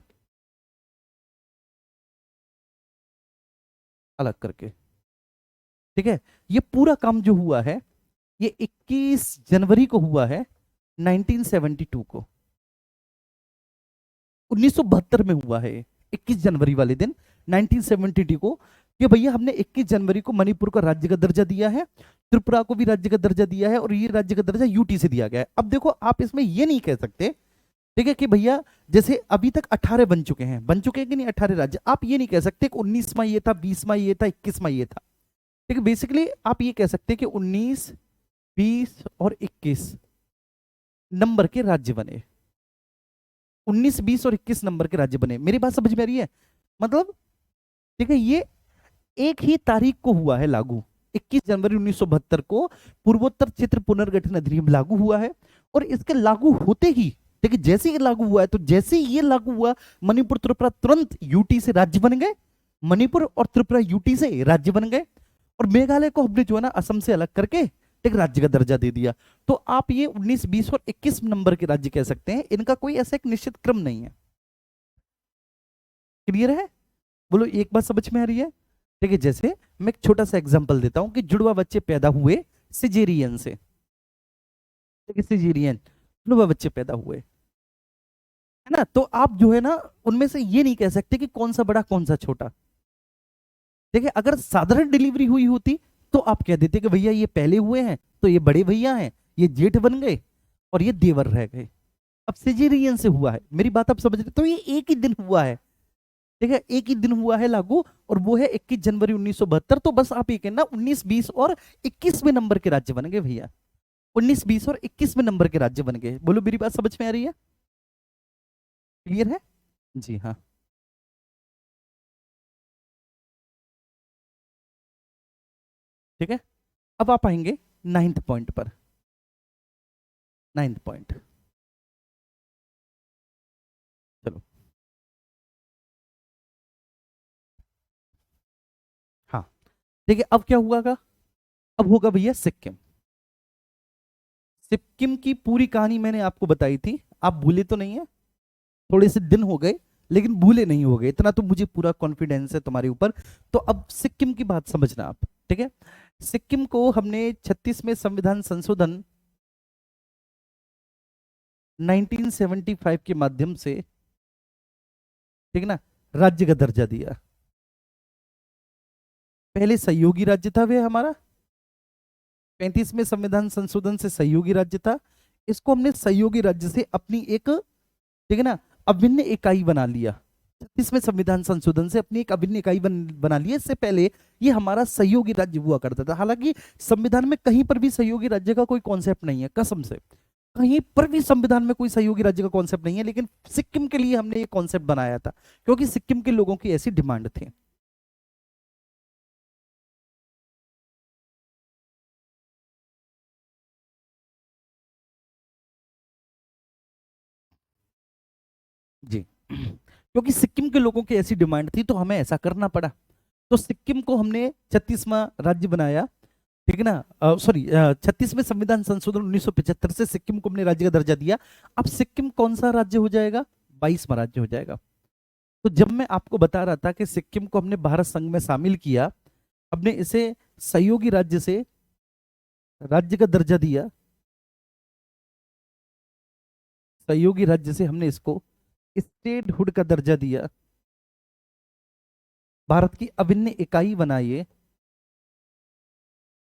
अलग करके। ठीक है, ये पूरा काम जो हुआ है ये 21 जनवरी को हुआ है, 1972 को, 1972 में हुआ है, 21 जनवरी वाले दिन 1972 को, कि भैया हमने 21 जनवरी को मणिपुर को राज्य का दर्जा दिया है, त्रिपुरा को भी राज्य का दर्जा दिया है, और ये राज्य का दर्जा यूटी से दिया गया है। अब देखो, आप इसमें ये नहीं कह सकते, ठीक है, कि भैया जैसे अभी तक 18 बन चुके हैं कि नहीं 18 राज्य, आप ये नहीं कह सकते कि 19वां ये था, 20वां ये था, 21वां ये था। ठीक है, बेसिकली आप ये कह सकते हैं कि 19, 20 और 21 नंबर के राज्य बने, 19, 20 और 21 नंबर के राज्य बने। मेरी बात समझ में आ रही है? मतलब, ठीक है, ये एक ही तारीख को हुआ है लागू, 21 जनवरी 1972 को पूर्वोत्तर क्षेत्र पुनर्गठन अधिनियम लागू हुआ है। और इसके लागू होते ही, ठीक है, जैसे ही लागू हुआ है, तो जैसे ही ये लागू हुआ, मणिपुर त्रिपुरा तुरंत यूटी से राज्य बन गए, मणिपुर और त्रिपुरा यूटी से राज्य बन गए। और मेघालय को हमने जो है ना असम से अलग करके एक राज्य का दर्जा दे दिया। तो आप ये 19, 20 और 21 नंबर के राज्य कह सकते हैं, इनका कोई ऐसा एक निश्चित क्रम नहीं है। क्लियर है? बोलो, एक बात समझ में आ रही है? ठीक है, जैसे मैं एक छोटा सा एग्जांपल देता हूं कि जुड़वा बच्चे पैदा हुए सिजेरियन से, ठीक है, सिजेरियन जुड़वा बच्चे पैदा हुए, है ना, तो आप जो है ना उनमें से ये नहीं कह सकते कि कौन सा बड़ा कौन सा छोटा। देखिए, अगर साधारण डिलीवरी हुई होती तो आप कह देते कि भैया ये पहले हुए हैं तो ये बड़े भैया हैं, ये जेठ बन गए और ये देवर रह गए। अब सिजेरियन से हुआ है, मेरी बात आप समझ रहे, तो ये एक ही दिन हुआ है। ठीक है, एक ही दिन हुआ है लागू, और वो है 21 जनवरी 1972। तो बस आप ये कहना 19, 20 और 21वें नंबर के राज्य बन गए भैया, 19, 20 और 21वें नंबर के राज्य बन गए। बोलो, मेरी बात समझ में आ रही है? क्लियर है? जी हाँ। ठीक है, अब आप आएंगे 9th पॉइंट पर। 9th पॉइंट, चलो। हाँ, ठीक है, अब क्या हुआ? अब होगा भैया सिक्किम। सिक्किम की पूरी कहानी मैंने आपको बताई थी, आप भूले तो नहीं है? थोड़े से दिन हो गए लेकिन भूले नहीं हो गए, इतना तो मुझे पूरा कॉन्फिडेंस है तुम्हारे ऊपर। तो अब सिक्किम की बात समझना आप, ठीक है। सिक्किम को हमने 36वें संविधान संशोधन 1975 के माध्यम से, ठीक है ना, राज्य का दर्जा दिया। पहले सहयोगी राज्य था वह हमारा, 35वें संविधान संशोधन से सहयोगी राज्य था। इसको हमने सहयोगी राज्य से अपनी एक, ठीक है ना, अभिन्न इकाई बना लिया। 36वें संविधान संशोधन से अपनी एक अभिन्न इकाई बना लिया। इससे पहले ये हमारा सहयोगी राज्य हुआ करता था। हालांकि संविधान में कहीं पर भी सहयोगी राज्य का कोई कॉन्सेप्ट नहीं है, कसम से कहीं पर भी संविधान में कोई सहयोगी राज्य का कॉन्सेप्ट नहीं है, लेकिन सिक्किम के लिए हमने ये कॉन्सेप्ट बनाया था क्योंकि सिक्किम के लोगों की ऐसी डिमांड थी। जी क्योंकि सिक्किम के लोगों की ऐसी डिमांड थी तो हमें ऐसा करना पड़ा। तो सिक्किम को हमने 36वां राज्य बनाया, ठीक है ना, सॉरी 36वें संविधान संशोधन 1975 से सिक्किम को हमने राज्य का दर्जा दिया। अब सिक्किम कौन सा राज्य हो जाएगा? 22वां राज्य हो जाएगा। तो जब मैं आपको बता रहा था कि सिक्किम को हमने भारत संघ में शामिल किया, हमने इसे सहयोगी राज्य से राज्य का दर्जा दिया, सहयोगी राज्य से हमने इसको स्टेटहुड का दर्जा दिया, भारत की अभिन्न इकाई बनाई है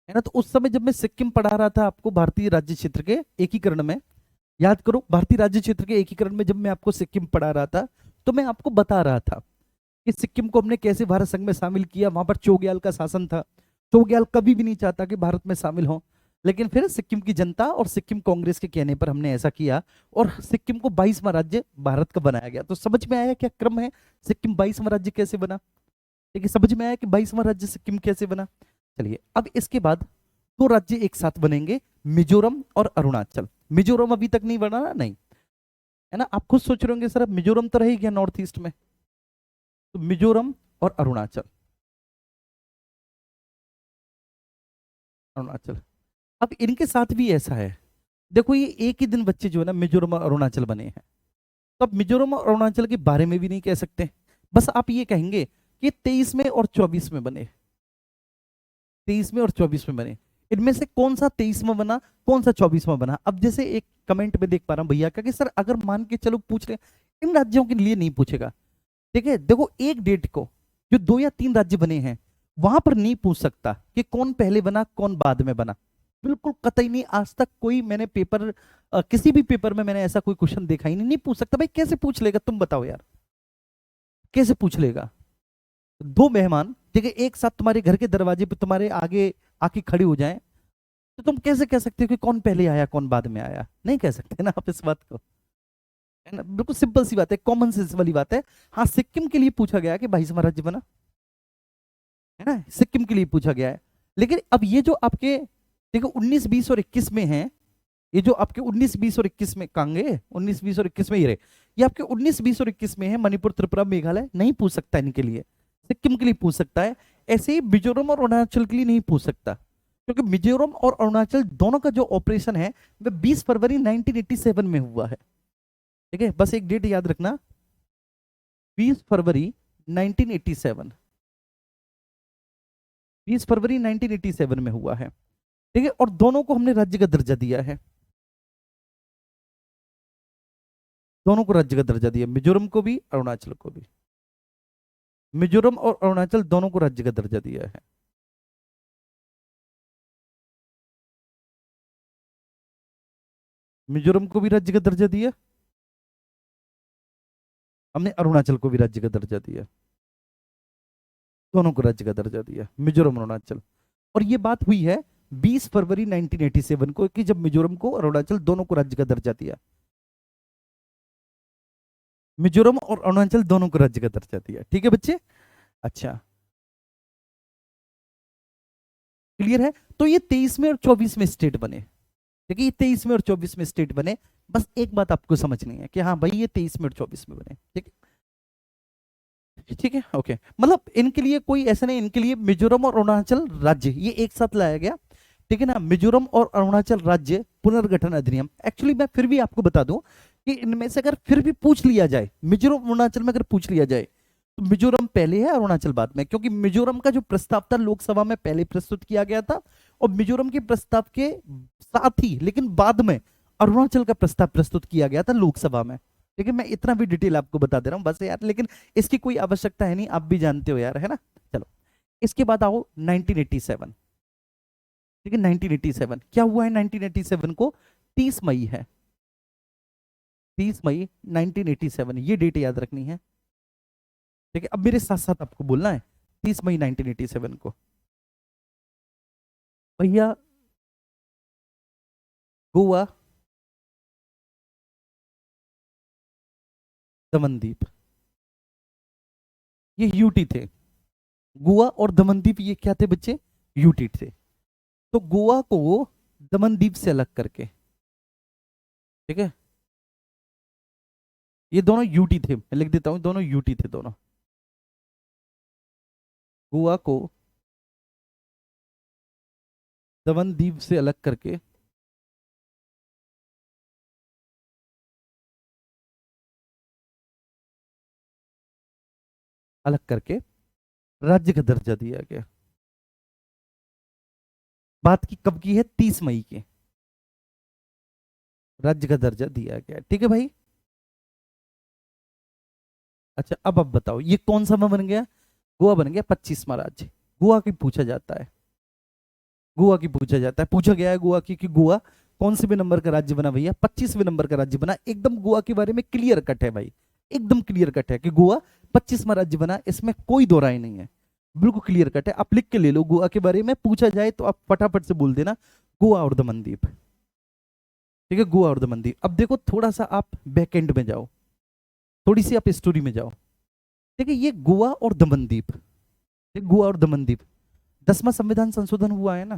ना। तो उस समय जब मैं सिक्किम पढ़ा रहा था आपको भारतीय राज्य क्षेत्र के एकीकरण में, याद करो भारतीय राज्य क्षेत्र के एकीकरण में जब मैं आपको सिक्किम पढ़ा रहा था तो मैं आपको बता रहा था कि सिक्किम को हमने कैसे भारत संघ में शामिल किया। वहां पर चोग्याल का शासन था, चोग्याल कभी भी नहीं चाहता कि भारत में शामिल हो, लेकिन फिर सिक्किम की जनता और सिक्किम कांग्रेस के कहने पर हमने ऐसा किया और सिक्किम को 22वां राज्य भारत का बनाया गया। तो समझ में आया क्या क्रम है, सिक्किम 22वां राज्य कैसे बना? देखिए समझ में आया कि 22वां राज्य सिक्किम कैसे बना। चलिए अब इसके बाद दो राज्य एक साथ बनेंगे, मिजोरम और अरुणाचल। मिजोरम अभी तक नहीं बना ना, नहीं है ना। आप खुद सोच रहे होंगे सर अब मिजोरम तो रह ही गया नॉर्थ ईस्ट में, तो मिजोरम और अरुणाचल, अरुणाचल। अब इनके साथ भी ऐसा है, देखो ये एक ही दिन बच्चे जो है ना मिजोरम और अरुणाचल बने हैं। तो अब मिजोरम और अरुणाचल के बारे में भी नहीं कह सकते, बस आप ये कहेंगे कि 23 में और 24 में बने, 23 में और 24 में बने। इनमें से कौन सा 23वां बना, कौन सा 24वां बना? अब जैसे एक कमेंट में देख पा रहा हूं भैया का कि सर अगर मान के चलो पूछ रहे, इन राज्यों के लिए नहीं पूछेगा, ठीक है। देखो एक डेट को जो 2 या 3 राज्य बने हैं वहां पर नहीं पूछ सकता कि कौन पहले बना कौन बाद में बना, बिल्कुल कतई नहीं। आज तक कोई मैंने पेपर, किसी भी पेपर में मैंने ऐसा कोई क्वेश्चन देखा ही नहीं, नहीं पूछ सकता। भाई कैसे पूछ लेगा, तुम बताओ यार, कैसे पूछ लेगा? दो मेहमान, ठीक है, एक साथ तुम्हारे घर के दरवाजे पे तुम्हारे आगे आके खड़े हो जाएं, तो तुम कैसे कह सकते हो कि कौन पहले आया कौन बाद में आया? नहीं कह सकते ना आप इस बात को, है ना। बिल्कुल सिंपल सी बात है, कॉमन सेंस वाली बात है। हाँ सिक्किम के लिए पूछा गया कि 22वां राज्य बना, है ना, सिक्किम के लिए पूछा गया है। लेकिन अब ये जो आपके देखो 19, 20 और 21 में है, ये जो आपके 19, 20 और 21 में कांगे 19, 20 और 21 में ये रहे, ये आपके 19, 20 और 21 में है। मणिपुर, त्रिपुरा, मेघालय नहीं पूछ सकता इनके लिए, सिक्किम के लिए पूछ सकता है। ऐसे ही मिजोरम और अरुणाचल के लिए नहीं पूछ सकता, क्योंकि मिजोरम और अरुणाचल दोनों का जो ऑपरेशन है वह 20 फरवरी 1987 में हुआ है, ठीक है। बस एक डेट याद रखना, 20 फरवरी 1987, 20 फरवरी 1987 में हुआ है, ठीक है। और दोनों को हमने राज्य का दर्जा दिया है, दोनों को राज्य का दर्जा दिया, मिजोरम को भी अरुणाचल को भी। मिजोरम और अरुणाचल दोनों को राज्य का दर्जा दिया है। मिजोरम को भी राज्य का दर्जा दिया, हमने अरुणाचल को भी राज्य का दर्जा दिया, दोनों को राज्य का दर्जा दिया, मिजोरम अरुणाचल। और ये बात हुई है 20 फरवरी 1987 को कि जब मिजोरम को अरुणाचल दोनों को राज्य का दर्जा दिया, मिजोरम और अरुणाचल दोनों को राज्य का दर्जा दिया, ठीक है बच्चे। अच्छा क्लियर है। तो ये 23 में और 24 में स्टेट बने, ठीक है, ये 23 में और 24 में स्टेट बने। बस एक बात आपको समझनी है कि हाँ भाई ये 23 में और 24 में बने, ठीक है, ठीक है, ओके। मतलब इनके लिए कोई ऐसा नहीं, इनके लिए मिजोरम और अरुणाचल राज्य ये एक साथ लाया गया, ठीक है ना। मिजोरम और अरुणाचल राज्य पुनर्गठन अधिनियम। एक्चुअली मैं फिर भी आपको बता दूं कि इनमें से अगर फिर भी पूछ लिया जाए, मिजोरम अरुणाचल में अगर पूछ लिया जाए तो मिजोरम पहले है, अरुणाचल बाद में, क्योंकि मिजोरम का जो प्रस्ताव था लोकसभा में पहले प्रस्तुत किया गया था, और मिजोरम के प्रस्ताव के साथ ही लेकिन बाद में अरुणाचल का प्रस्ताव प्रस्तुत किया गया था लोकसभा में। ठीक है, मैं इतना भी डिटेल आपको बता दे रहा हूं बस यार, लेकिन इसकी कोई आवश्यकता है नहीं, आप भी जानते हो यार, है ना। चलो इसके बाद आओ 1987। ठीक है, 1987 क्या हुआ है? 1987 को 30 मई है, 30 मई 1987, ये डेट याद रखनी है। ठीक है, अब मेरे साथ साथ आपको बोलना है 30 मई 1987 को भैया गोवा, दमनदीप, ये यूटी थे। गोवा और दमनदीप ये क्या थे बच्चे? यूटी थे। तो गोवा को दमनदीप से अलग करके, ठीक है, ये दोनों यूटी थे, मैं लिख देता हूं, दोनों यूटी थे दोनों। गोवा को दमनदीप से अलग करके राज्य का दर्जा दिया गया। बात की कब की है? 30 मई की, राज्य का दर्जा दिया गया। ठीक है भाई। अच्छा अब बताओ ये कौन सा बन गया? गोवा बन गया 25वां राज्य। गोवा की पूछा जाता है, गोवा की पूछा जाता है, पूछा गया है गोवा की कि गोवा कौन से भी नंबर का राज्य बना भैया? 25वें नंबर का राज्य बना। एकदम गोवा के बारे में क्लियर कट है भाई, एकदम क्लियर कट है कि गोवा 25वां राज्य बना, इसमें कोई दो राय नहीं है, बिल्कुल क्लियर कट है। आप लिख के ले लो, गोवा के बारे में पूछा जाए तो आप फटाफट से बोल देना गोवा और दमनदीप। ठीक है, गोवा और दमनदीप। अब देखो थोड़ा सा आप बैकएंड में जाओ, थोड़ी सी आप स्टोरी में जाओ। ठीक है, ये गोवा और दमनदीप, गोवा और दमनदीप 10वां संविधान संशोधन हुआ है ना,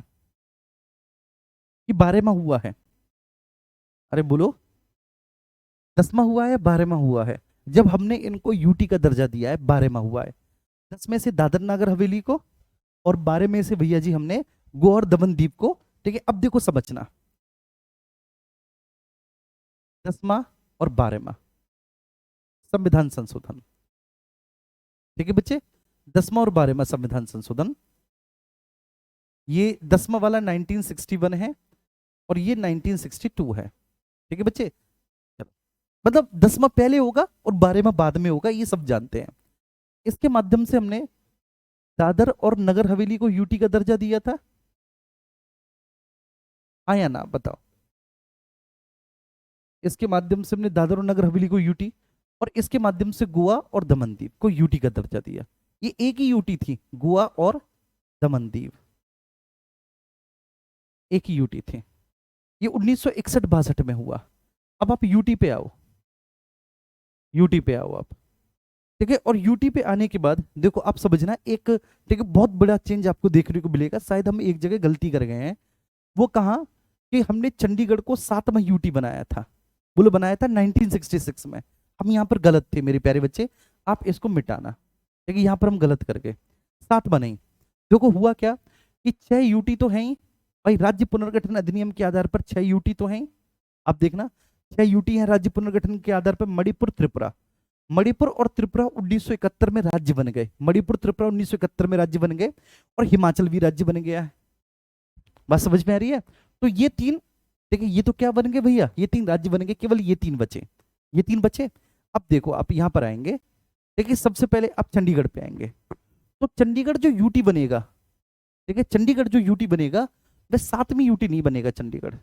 कि 12वां हुआ है? अरे बोलो, 10वां हुआ है, 12वां हुआ है? जब हमने इनको यूटी का दर्जा दिया है 12वां हुआ है। 10 में से दादर नागर हवेली को, और 12 में से भैया जी हमने गोवा और दमनदीप को। ठीक है, अब देखो समझना, 10वां और 12वां संविधान संशोधन। ठीक है बच्चे, 10वां और 12वां संविधान संशोधन, ये 10वां वाला 1961 है और ये 1962 है। ठीक है बच्चे, मतलब 10वां पहले होगा और 12वां बाद में होगा, ये सब जानते हैं। इसके माध्यम से हमने दादर और नगर हवेली को यूटी का दर्जा दिया था, आया ना? बताओ। इसके माध्यम से हमने दादर और नगर हवेली को यूटी, और इसके माध्यम से गोवा और दमनदीप को यूटी का दर्जा दिया। ये एक ही यूटी थी, गोवा और दमनदीप एक ही यूटी थी। ये 1961-62 में हुआ। अब आप यूटी पे आओ, यूटी पे आओ आप। ठीक है, और यूटी पे आने के बाद देखो आप समझना एक, ठीक है, बहुत बड़ा चेंज आपको देखने को मिलेगा। शायद हम एक जगह गलती कर गए हैं, वो कहा कि हमने चंडीगढ़ को 7वां यूटी बनाया था, बोलो बनाया था 1966 में। हम यहाँ पर गलत थे मेरे प्यारे बच्चे, आप इसको मिटाना। ठीक है, यहाँ पर हम गलत कर गए, 7वां नहीं। देखो हुआ क्या कि 6 यूटी तो है ही भाई, राज्य पुनर्गठन अधिनियम के आधार पर 6 यूटी तो है ही। आप देखना 6 यूटी है राज्य पुनर्गठन के आधार पर। मणिपुर त्रिपुरा, मणिपुर और त्रिपुरा 1971 में राज्य बन गए, मणिपुर त्रिपुरा 1971 में राज्य बन गए, और हिमाचल भी राज्य बन गया है। बात समझ में आ रही है? तो ये तीन, देखिए ये तो क्या बन गए भैया, ये 3 राज्य बन गए, केवल ये 3 बचे, ये 3 बचे। अब देखो आप यहां पर आएंगे, देखिए सबसे पहले आप चंडीगढ़ पे आएंगे, तो चंडीगढ़ जो यूटी बनेगा, ठीक है, चंडीगढ़ जो यूटी बनेगा वह 7वीं यूटी नहीं बनेगा। चंडीगढ़,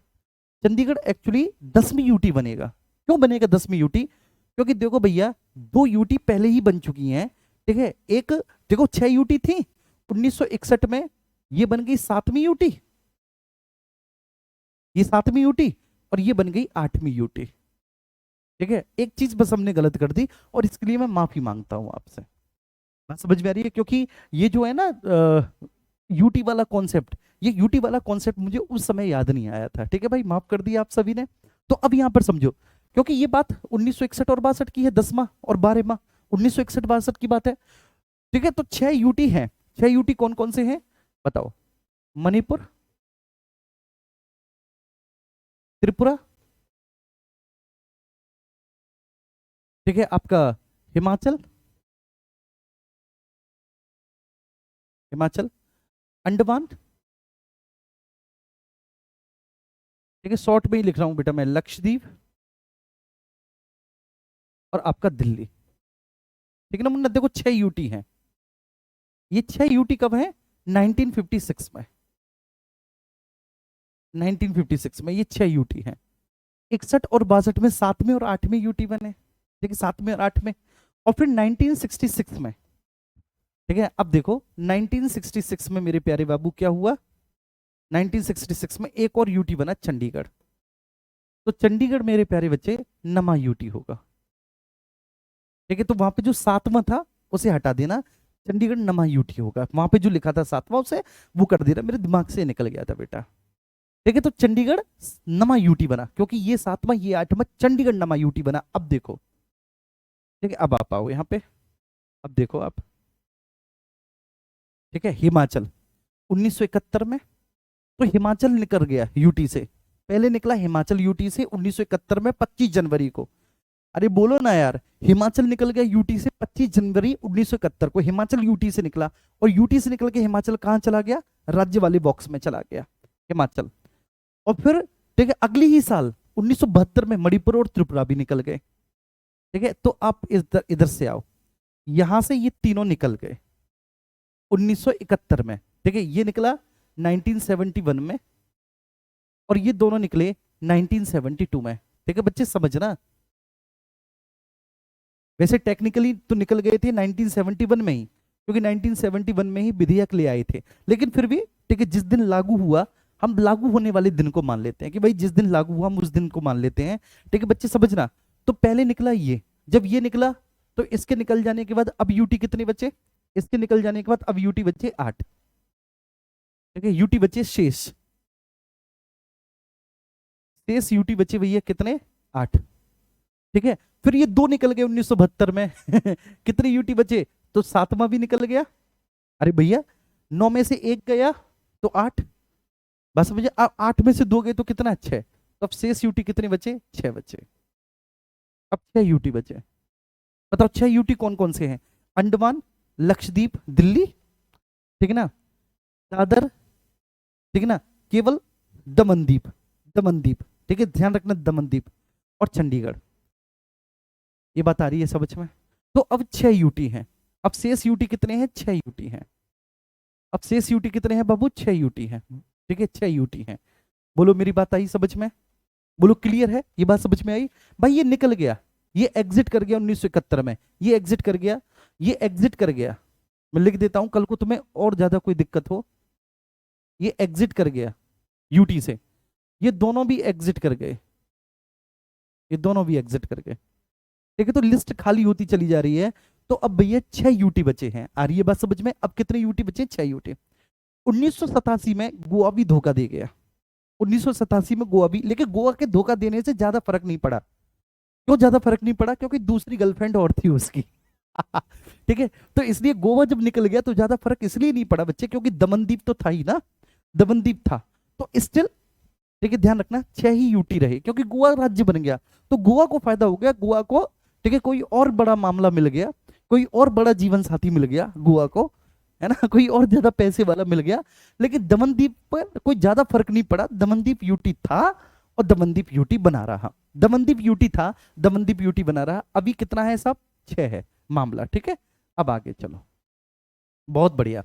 चंडीगढ़ एक्चुअली 10वीं यूटी बनेगा। क्यों बनेगा 10वीं यूटी? क्योंकि देखो भैया 2 यूटी पहले ही बन चुकी हैं। ठीक है, एक देखो 6 यूटी थी 1961 में, ये बन गई 7वीं यूटी, ये 7वीं यूटी, और ये बन गई 8वीं यूटी। ठीक है, एक चीज बस हमने गलत कर दी, और इसके लिए मैं माफी मांगता हूं आपसे। बात समझ में आ रही है? क्योंकि ये जो है ना यूटी वाला कॉन्सेप्ट, ये यूटी वाला कॉन्सेप्ट मुझे उस समय याद नहीं आया था। ठीक है भाई, माफ कर दिया आप सभी ने। तो अब यहां पर समझो, क्योंकि ये बात 1961 और 62 की है, 10वां और 12वां 1961-62 की बात है। ठीक है, तो 6 यूटी है, 6 यूटी कौन कौन से हैं बताओ? मणिपुर, त्रिपुरा, ठीक है, आपका हिमाचल, हिमाचल, अंडमान, ठीक है, शॉर्ट में ही लिख रहा हूं बेटा मैं, लक्षद्वीप, और आपका दिल्ली। ठीक है ना मुन्ना, देखो 6 यूटी हैं। ये 6 यूटी कब है? 1956 में, 1956 में ये 6 यूटी हैं। 61 और 62 में 7वें और 8वें यूटी बने, ठीक है, 7वें और 8वें। और फिर 1966 में, ठीक है, अब देखो 1966 में मेरे प्यारे बाबू क्या हुआ, 1966 में एक और यूटी बना, चंडीगढ़। तो चंडीगढ़ मेरे प्यारे बच्चे नमा यूटी होगा। ठीक है, तो वहां पे जो 7वां था उसे हटा देना, चंडीगढ़ नमा यूटी होगा। वहां पे जो लिखा था 7वां उसे वो कर देना, मेरे दिमाग से निकल गया था बेटा। ठीक है, तो चंडीगढ़ नमा यूटी बना, क्योंकि ये 7वां ये 8वां, चंडीगढ़ नमा यूटी बना। अब देखो, ठीक है, अब आप आओ यहाँ पे, अब देखो आप, ठीक है, हिमाचल 1971 में, तो हिमाचल निकल गया यूटी से। पहले निकला हिमाचल यूटी से 1971 में 25 जनवरी को। अरे बोलो ना यार, हिमाचल निकल गया यूटी से 25 जनवरी 1971 को, हिमाचल यूटी से निकला। और यूटी से निकल के हिमाचल कहाँ चला गया? राज्य वाले बॉक्स में चला गया हिमाचल। और फिर ठीक है, अगले ही साल 1972 में मणिपुर और त्रिपुरा भी निकल गए। ठीक है, तो आप इधर इधर से आओ, यहां से ये तीनों निकल गए 1971 में। ठीक है, ये निकला 1971 में, और ये दोनों निकले 1972 में। ठीक है बच्चे, समझना, वैसे टेक्निकली तो निकल गए थे 1971 में ही, क्योंकि 1971 में ही विधेयक ले आए थे। लेकिन फिर भी ठीक है, जिस दिन लागू हुआ हम लागू होने वाले दिन को मान लेते हैं, कि भाई जिस दिन लागू हुआ हम उस दिन को मान लेते हैं। ठीक है बच्चे, समझना। तो पहले निकला ये, जब ये निकला तो इसके निकल जाने के बाद अब यूटी कितने बचे? इसके निकल जाने के बाद अब यूटी बचे 8। ठीक है, यूटी बचे शेष, शेष यूटी बचे भैया कितने? 8। ठीक है, फिर ये दो निकल गए 1972 में कितने यूटी बचे? तो 7वां भी निकल गया। अरे भैया 9 में से एक गया तो 8, बस भैया 8 में से 2 गए तो कितना? 6। तो अब शेष यूटी कितने बचे? 6 बचे। अब 6 यूटी बचे। बताओ 6 यूटी कौन कौन से हैं? अंडमान, लक्षद्वीप, दिल्ली, ठीक है ना, दादर, ठीक है ना, केवल दमनदीप, दमनदीप, ठीक है, ध्यान रखना, दमनदीप और चंडीगढ़। ये बात आ रही है समझ में? तो अब 6 यूटी हैं। अब शेष यूटी कितने हैं? 6 यूटी हैं। अब शेष यूटी कितने हैं बाबू? 6 यूटी हैं। ठीक है, 6 यूटी हैं। बोलो मेरी बात आई समझ में? बोलो क्लियर है? ये बात समझ में आई? भाई ये निकल गया, ये एग्जिट कर गया 1971 में, ये एग्जिट कर गया, ये एग्जिट कर गया। मैं लिख देता हूं, कल को तुम्हें और ज्यादा कोई दिक्कत हो। ये एग्जिट कर गया यूटी से, ये दोनों भी एग्जिट कर गए, ये दोनों भी एग्जिट कर गए। ठीक है, तो लिस्ट खाली होती चली जा रही है। तो अब भैया 6 यूटी बचे हैं। आ रही है बात समझ में? अब कितने यूटी बचे? 6 यूटी। 1987 में गोवा भी धोखा दे गया, 1987 में गोवा भी, लेकिन गोवा के धोखा देने से ज्यादा फर्क नहीं पड़ा। क्यों ज्यादा फर्क नहीं पड़ा? क्योंकि दूसरी गर्लफ्रेंड और थी उसकी ठीक है, तो इसलिए गोवा जब निकल गया तो ज्यादा फर्क इसलिए नहीं पड़ा बच्चे, क्योंकि दमनदीप तो था ही ना, दमनदीप था। तो स्टिल ठीक है, ध्यान रखना 6 ही यूटी रहे, क्योंकि गोवा राज्य बन गया तो गोवा को फायदा हो गया, गोवा को ठीक है, कोई और बड़ा मामला मिल गया, कोई और बड़ा जीवन साथी मिल गया गोवा को, है ना, कोई और ज्यादा पैसे वाला मिल गया। लेकिन दमनदीप पर कोई ज्यादा फर्क नहीं पड़ा, दमनदीप यूटी था और दमनदीप यूटी बना रहा, दमनदीप यूटी था, दमनदीप यूटी बना रहा। अभी कितना है साहब? 6 है मामला। ठीक है, अब आगे चलो, बहुत बढ़िया।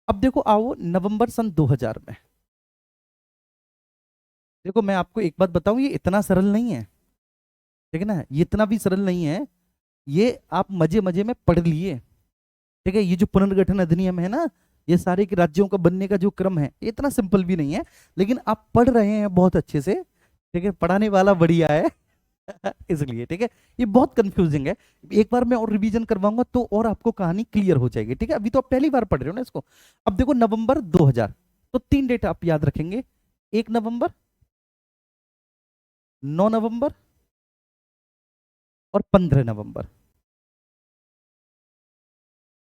अब देखो आओ नवंबर सन 2000 में। देखो मैं आपको एक बात बताऊं, ये इतना सरल नहीं है, ठीक है ना, ये इतना भी सरल नहीं है। ये आप मजे मजे में पढ़ लिए, ठीक है, ये जो पुनर्गठन अधिनियम है ना, ये सारे के राज्यों का बनने का जो क्रम है, ये इतना सिंपल भी नहीं है, लेकिन आप पढ़ रहे हैं बहुत अच्छे से। ठीक है, पढ़ाने वाला बढ़िया है इसलिए ठीक है, ये बहुत कंफ्यूजिंग है। एक बार मैं और रिवीजन करवाऊंगा तो और आपको कहानी क्लियर हो जाएगी। ठीक है, अभी तो आप पहली बार पढ़ रहे हो ना इसको। अब देखो नवंबर 2000, तो 3 डेट आप याद रखेंगे, 1 नवंबर, 9 नवंबर और 15 नवंबर।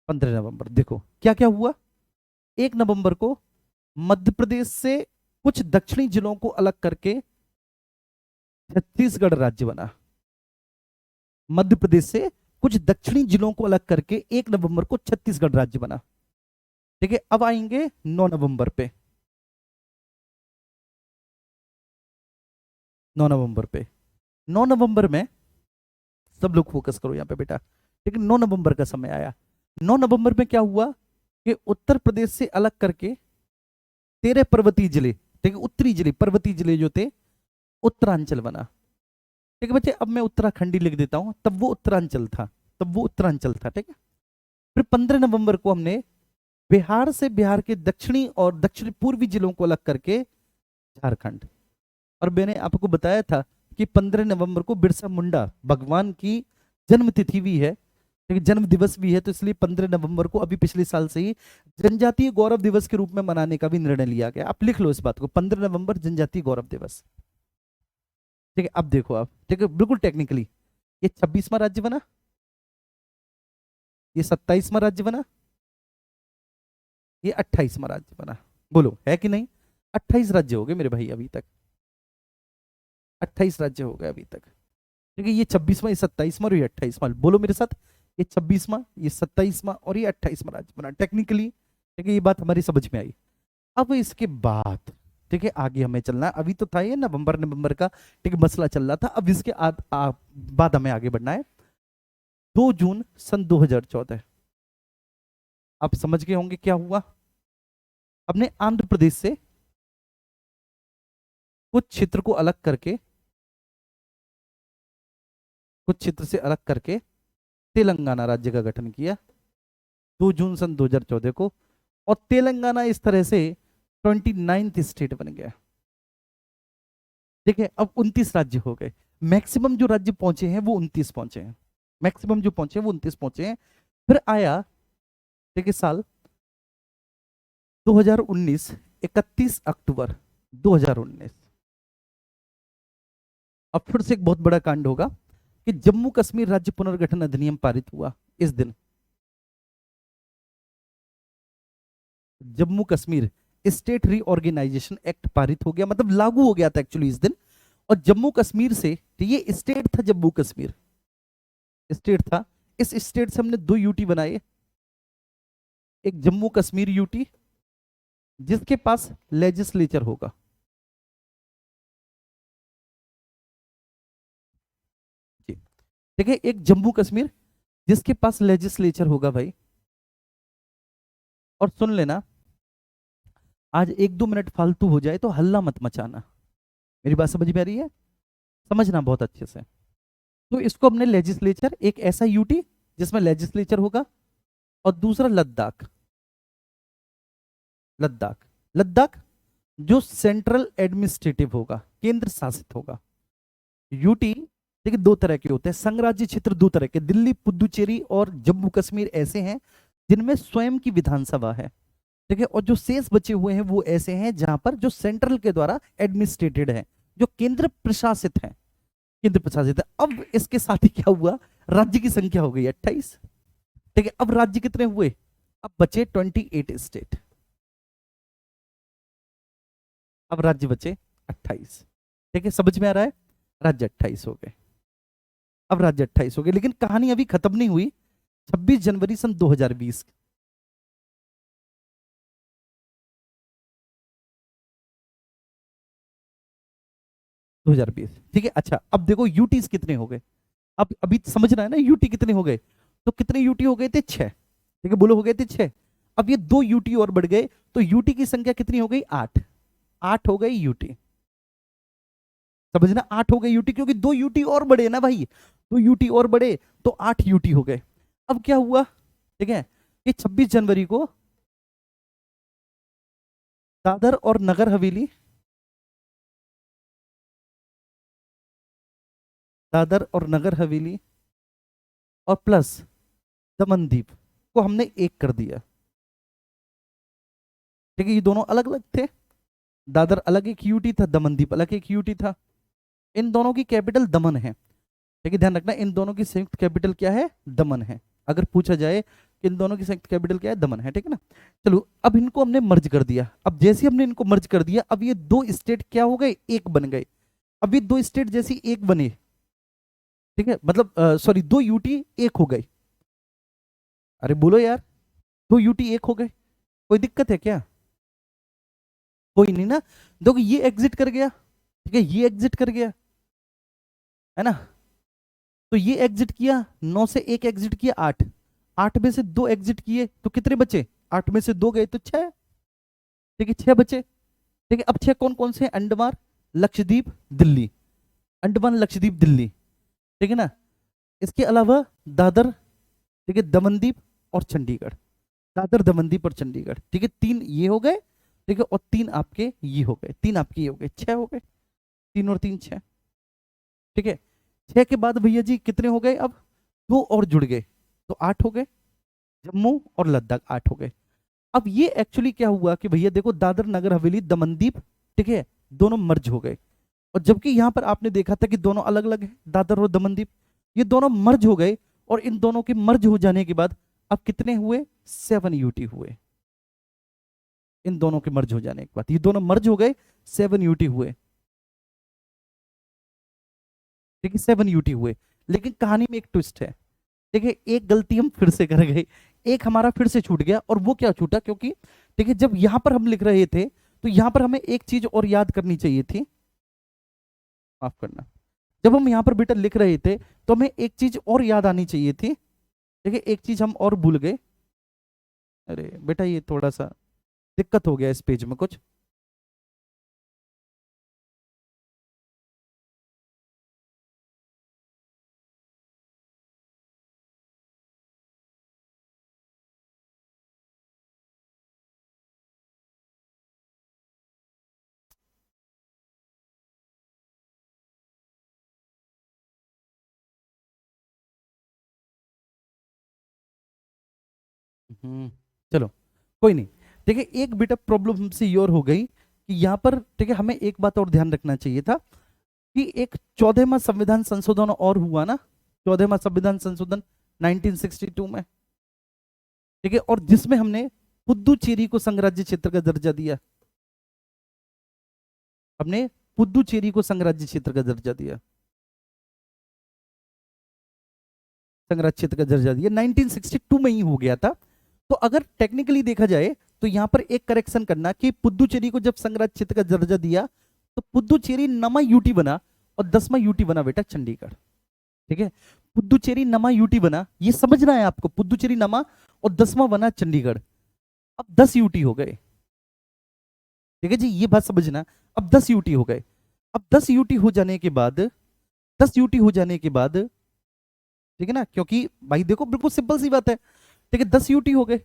15 नवंबर देखो क्या क्या हुआ। 1 नवंबर को मध्य प्रदेश से कुछ दक्षिणी जिलों को अलग करके छत्तीसगढ़ राज्य बना। मध्य प्रदेश से कुछ दक्षिणी जिलों को अलग करके 1 नवंबर को छत्तीसगढ़ राज्य बना। ठीक है, अब आएंगे 9 नवंबर पे। 9 नवंबर पे, 9 नवंबर में सब लोग फोकस करो यहाँ पे बेटा। ठीक है, 9 नवंबर का समय आया। 9 नवंबर में क्या हुआ कि उत्तर प्रदेश से अलग करके 13 पर्वतीय जिले, ठीक है, उत्तरी जिले, पर्वतीय जिले जो थे, उत्तरांचल बना। ठीक है बच्चे, अब मैं उत्तराखंडी लिख देता हूं, तब वो उत्तरांचल था, तब वो उत्तरांचल था। ठीक है, फिर 15 नवंबर को हमने बिहार से, बिहार के दक्षिणी और दक्षिण पूर्वी जिलों को अलग करके झारखंड। और मैंने आपको बताया था कि 15 नवंबर को बिरसा मुंडा भगवान की जन्म तिथि भी है, ठीक है, जन्म दिवस भी है, तो इसलिए 15 नवंबर को अभी पिछले साल से ही जनजातीय गौरव दिवस के रूप में मनाने का भी निर्णय लिया गया। आप लिख लो इस बात को, 15 नवंबर जनजातीय गौरव दिवस। ठीक है, अब देखो आप, ठीक है, बिल्कुल टेक्निकली ये 26वां राज्य बना, ये 27वां राज्य बना, ये 28वां राज्य बना। बोलो है कि नहीं? 28 राज्य हो गए मेरे भाई अभी तक, 28 राज्य हो गए अभी तक। ठीक है, ये 26वां, ये 27वां और ये 28वां। बोलो मेरे साथ, ये 26वां, ये 27वां और ये 28वां राज्य बना टेक्निकली। ठीक है, ये बात हमारी समझ में आई। अब इसके बाद, ठीक है, आगे हमें चलना है। अभी तो था ये नवंबर नवंबर का, ठीक है, मसला चल रहा था। अब इसके बाद हमें आगे बढ़ना है। 2 जून सन 2014, आप समझ गए होंगे क्या हुआ। हमने आंध्र प्रदेश से कुछ क्षेत्र को अलग करके, कुछ क्षेत्र से अलग करके तेलंगाना राज्य का गठन किया 2 जून सन 2014 को। और तेलंगाना इस तरह से 29th स्टेट बन गया। ठीक है, अब 29 राज्य हो गए। मैक्सिमम जो राज्य पहुंचे हैं वो 29 पहुंचे हैं, मैक्सिमम जो पहुंचे हैं वो 29 पहुंचे हैं। फिर आया, ठीक है, साल 2019, 31 अक्टूबर 2019। अब फिर से एक बहुत बड़ा कांड होगा कि जम्मू कश्मीर राज्य पुनर्गठन अधिनियम पारित हुआ इस दिन। Jammu Kashmir state reorganisation act पारित हो गया, मतलब लागू हो गया था एक्चुअली इस दिन। और जम्मू कश्मीर से, तो ये स्टेट था, जम्मू कश्मीर स्टेट था, इस स्टेट से हमने 2 यूटी बनाए। एक जम्मू कश्मीर यूटी जिसके पास लेजिस्लेचर होगा, ठीक है, एक जम्मू कश्मीर जिसके पास लेजिस्लेचर होगा भाई। और सुन लेना, आज 1-2 मिनट फालतू हो जाए तो हल्ला मत मचाना, मेरी बात समझ में आ रही है? समझना बहुत अच्छे से। तो इसको हमने लेजिस्लेचर, एक ऐसा यूटी जिसमें लेजिस्लेचर होगा, और दूसरा लद्दाख। लद्दाख, लद्दाख जो सेंट्रल एडमिनिस्ट्रेटिव होगा, केंद्र शासित होगा। यूटी देखिए 2 तरह के होते हैं, संघराज्य क्षेत्र 2 तरह के, दिल्ली, पुदुचेरी और जम्मू कश्मीर ऐसे हैं जिनमें स्वयं की विधानसभा है। ठीक है, और जो शेष बचे हुए हैं वो ऐसे हैं जहां पर जो सेंट्रल के द्वारा एडमिनिस्ट्रेटेड है, जो केंद्र प्रशासित है, केंद्र प्रशासित है। अब इसके साथ ही क्या हुआ, राज्य की संख्या हो गई 28। ठीक है, अब राज्य कितने हुए, अब बचे 28 स्टेट। अब राज्य बचे 28। ठीक है, समझ में आ रहा है? राज्य 28 हो गए। अब राज्य 28 हो गए, लेकिन कहानी अभी खत्म नहीं हुई। 26 जनवरी सन 2020, 2020। ठीक है, अच्छा अब देखो यूटीज कितने हो गए। अब अभी समझना है ना, यूटी कितने हो गए। तो कितने यूटी हो गए थे, 6। ठीक है, बोलो हो गए थे 6। अब ये 2 यूटी और बढ़ गए, तो यूटी की संख्या कितनी हो गई, 8। 8 हो गई यूटी, समझना, 8 हो गए यूटी, क्योंकि 2 यूटी और बढ़े ना भाई, 2 यूटी और बढ़े तो 8 यूटी हो गए। अब क्या हुआ, ठीक है, ये 26 जनवरी को दादर और नगर हवेली, दादर और नगर हवेली और प्लस दमन दीप को हमने एक कर दिया। ठीक है, ये दोनों अलग अलग थे, दादर अलग एक यूटी था, दमनदीप अलग एक यूटी था। इन दोनों की कैपिटल दमन है। ठीक है, ध्यान रखना, इन दोनों की संयुक्त कैपिटल क्या है, दमन है। अगर पूछा जाए कि इन दोनों की संयुक्त कैपिटल क्या है, दमन है। ठीक है ना, चलो अब इनको हमने मर्ज कर दिया। अब जैसे हमने इनको मर्ज कर दिया, अब ये 2 स्टेट क्या हो गए, एक बन गए। अब ये दो स्टेट जैसी एक बने, ठीक है, मतलब सॉरी, दो यूटी एक हो गए। अरे बोलो यार, दो यूटी एक हो गए, कोई दिक्कत है क्या? कोई नहीं ना। देखो ये एग्जिट कर गया, ठीक है, ये एग्जिट कर गया, है ना। तो ये एग्जिट किया, 9 से एक एग्जिट किया, 8, 8 में से दो एग्जिट किए तो कितने बचे? 8 में से दो गए तो 6, ठीक है, 6 बचे। ठीक है, अब 6 कौन कौन से हैं? अंडमान, लक्षद्वीप, दिल्ली। अंडमान, लक्षद्वीप, दिल्ली, ठीक है ना। इसके अलावा दादर, ठीक है, दमनदीप और चंडीगढ़। दादर, दमनदीप और चंडीगढ़, ठीक है, 3 ये हो गए, ठीक है, और 3 आपके ये हो गए, 3 आपके ये हो गए, 6 हो गए, 3 और 3 6, ठीक है। 6 के बाद भैया जी कितने हो गए? अब दो और जुड़ गए तो 8 हो गए, जम्मू और लद्दाख 8 हो गए। अब ये एक्चुअली क्या हुआ कि भैया देखो, दादर नगर हवेली दमनदीप, ठीक है, दोनों मर्ज हो गए। और जबकि यहां पर आपने देखा था कि दोनों अलग अलग है, दादर और दमनदीप, ये दोनों मर्ज हो गए। और इन दोनों के मर्ज हो जाने के बाद अब कितने हुए? 7 यूटी हुए। इन दोनों के मर्ज हो जाने के बाद ये दोनों मर्ज हो गए, 7 यूटी हुए, ठीक है, 7 यूटी हुए। लेकिन कहानी में एक ट्विस्ट है, ठीक है, एक गलती हम फिर से कर गए, एक हमारा फिर से छूट गया। और वो क्या छूटा? क्योंकि ठीक है, जब यहां पर हम लिख रहे थे तो यहां पर हमें एक चीज और याद करनी चाहिए थी, माफ करना, जब हम यहां पर बेटा लिख रहे थे तो हमें एक चीज और याद आनी चाहिए थी, ठीक है, एक चीज हम और भूल गए। अरे बेटा ये थोड़ा सा दिक्कत हो गया इस पेज में कुछ। हम्म, चलो कोई नहीं। ठीक है, एक बेटा प्रॉब्लम हमसे ये और हो गई कि यहाँ पर, ठीक है, हमें एक बात और ध्यान रखना चाहिए था कि एक 14वां संविधान संशोधन और हुआ ना, 14वां संविधान संशोधन 1962 में, ठीक है, और जिसमें हमने पुद्दुचेरी को संघराज्य क्षेत्र का दर्जा दिया। हमने पुद्दुचेरी को संघराज्य क्षेत्र का दर्जा दिया, संघराज्य क्षेत्र का दर्जा दिया, 1962 में ही हो गया था। तो अगर टेक्निकली देखा जाए तो यहां पर एक करेक्शन करना कि पुद्दुचेरी को जब संघराज्य क्षेत्र का दर्जा दिया तो पुद्दुचेरी नमा यूटी बना और 10वां यूटी बना बेटा चंडीगढ़, ठीक है। पुद्दुचेरी नमा यूटी बना, ये समझना है आपको, पुद्दुचेरी नमा और 10वां बना चंडीगढ़। अब 10 यूटी हो गए, ठीक है जी, ये बात समझना। अब 10 यूटी हो गए। अब 10 यूटी हो जाने के बाद, 10 यूटी हो जाने के बाद, ठीक है ना, क्योंकि भाई देखो बिल्कुल सिंपल सी बात है, ठीक है, 10 यूटी हो गए,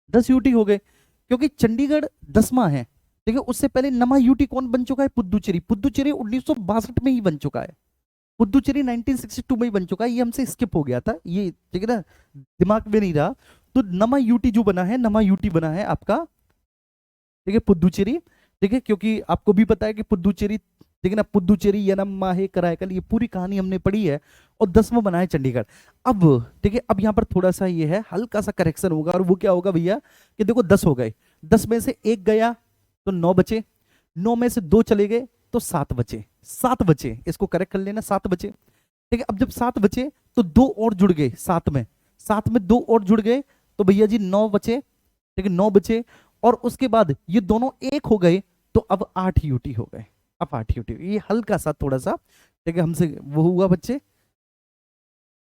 10 यूटी हो गए, क्योंकि चंडीगढ़ 10वां है, ठीक है। उससे पहले नमा यूटी कौन बन चुका है? पुद्दुचेरी। पुद्दुचेरी 1962 में ही बन चुका है, पुद्दुचेरी 1962 में ही बन चुका है, ये हमसे स्किप हो गया था ये, ठीक है ना, दिमाग में नहीं रहा। तो नमा यूटी जो बना है, नमा यूटी बना है आपका, ठीक है, पुद्दुचेरी, ठीक है, क्योंकि आपको भी पता है कि पुद्दुचेरी, ठीक है ना, पुद्दुचेरी यनम्मा है कराईकल, ये पूरी कहानी हमने पढ़ी है। और 10वां बना है चंडीगढ़। अब ठीक है, अब यहाँ पर थोड़ा सा ये है, हल्का सा करेक्शन होगा, और वो क्या होगा भैया कि देखो 10 हो गए, 10 में से एक गया तो 9 बचे, 9 में से 2 चले गए तो 7 बचे, 7 बचे, इसको करेक्ट कर लेना, 7 बचे, ठीक है। अब जब 7 बचे तो 2 और जुड़ गए साथ में, साथ में 2 और जुड़ गए तो भैया जी 9 बचे, ठीक है, 9 बचे। और उसके बाद ये दोनों एक हो गए तो अब 8 यूटी हो गए, अब 8 यूटी, ये हल्का सा थोड़ा सा, ठीक है, हमसे वो हुआ बच्चे, है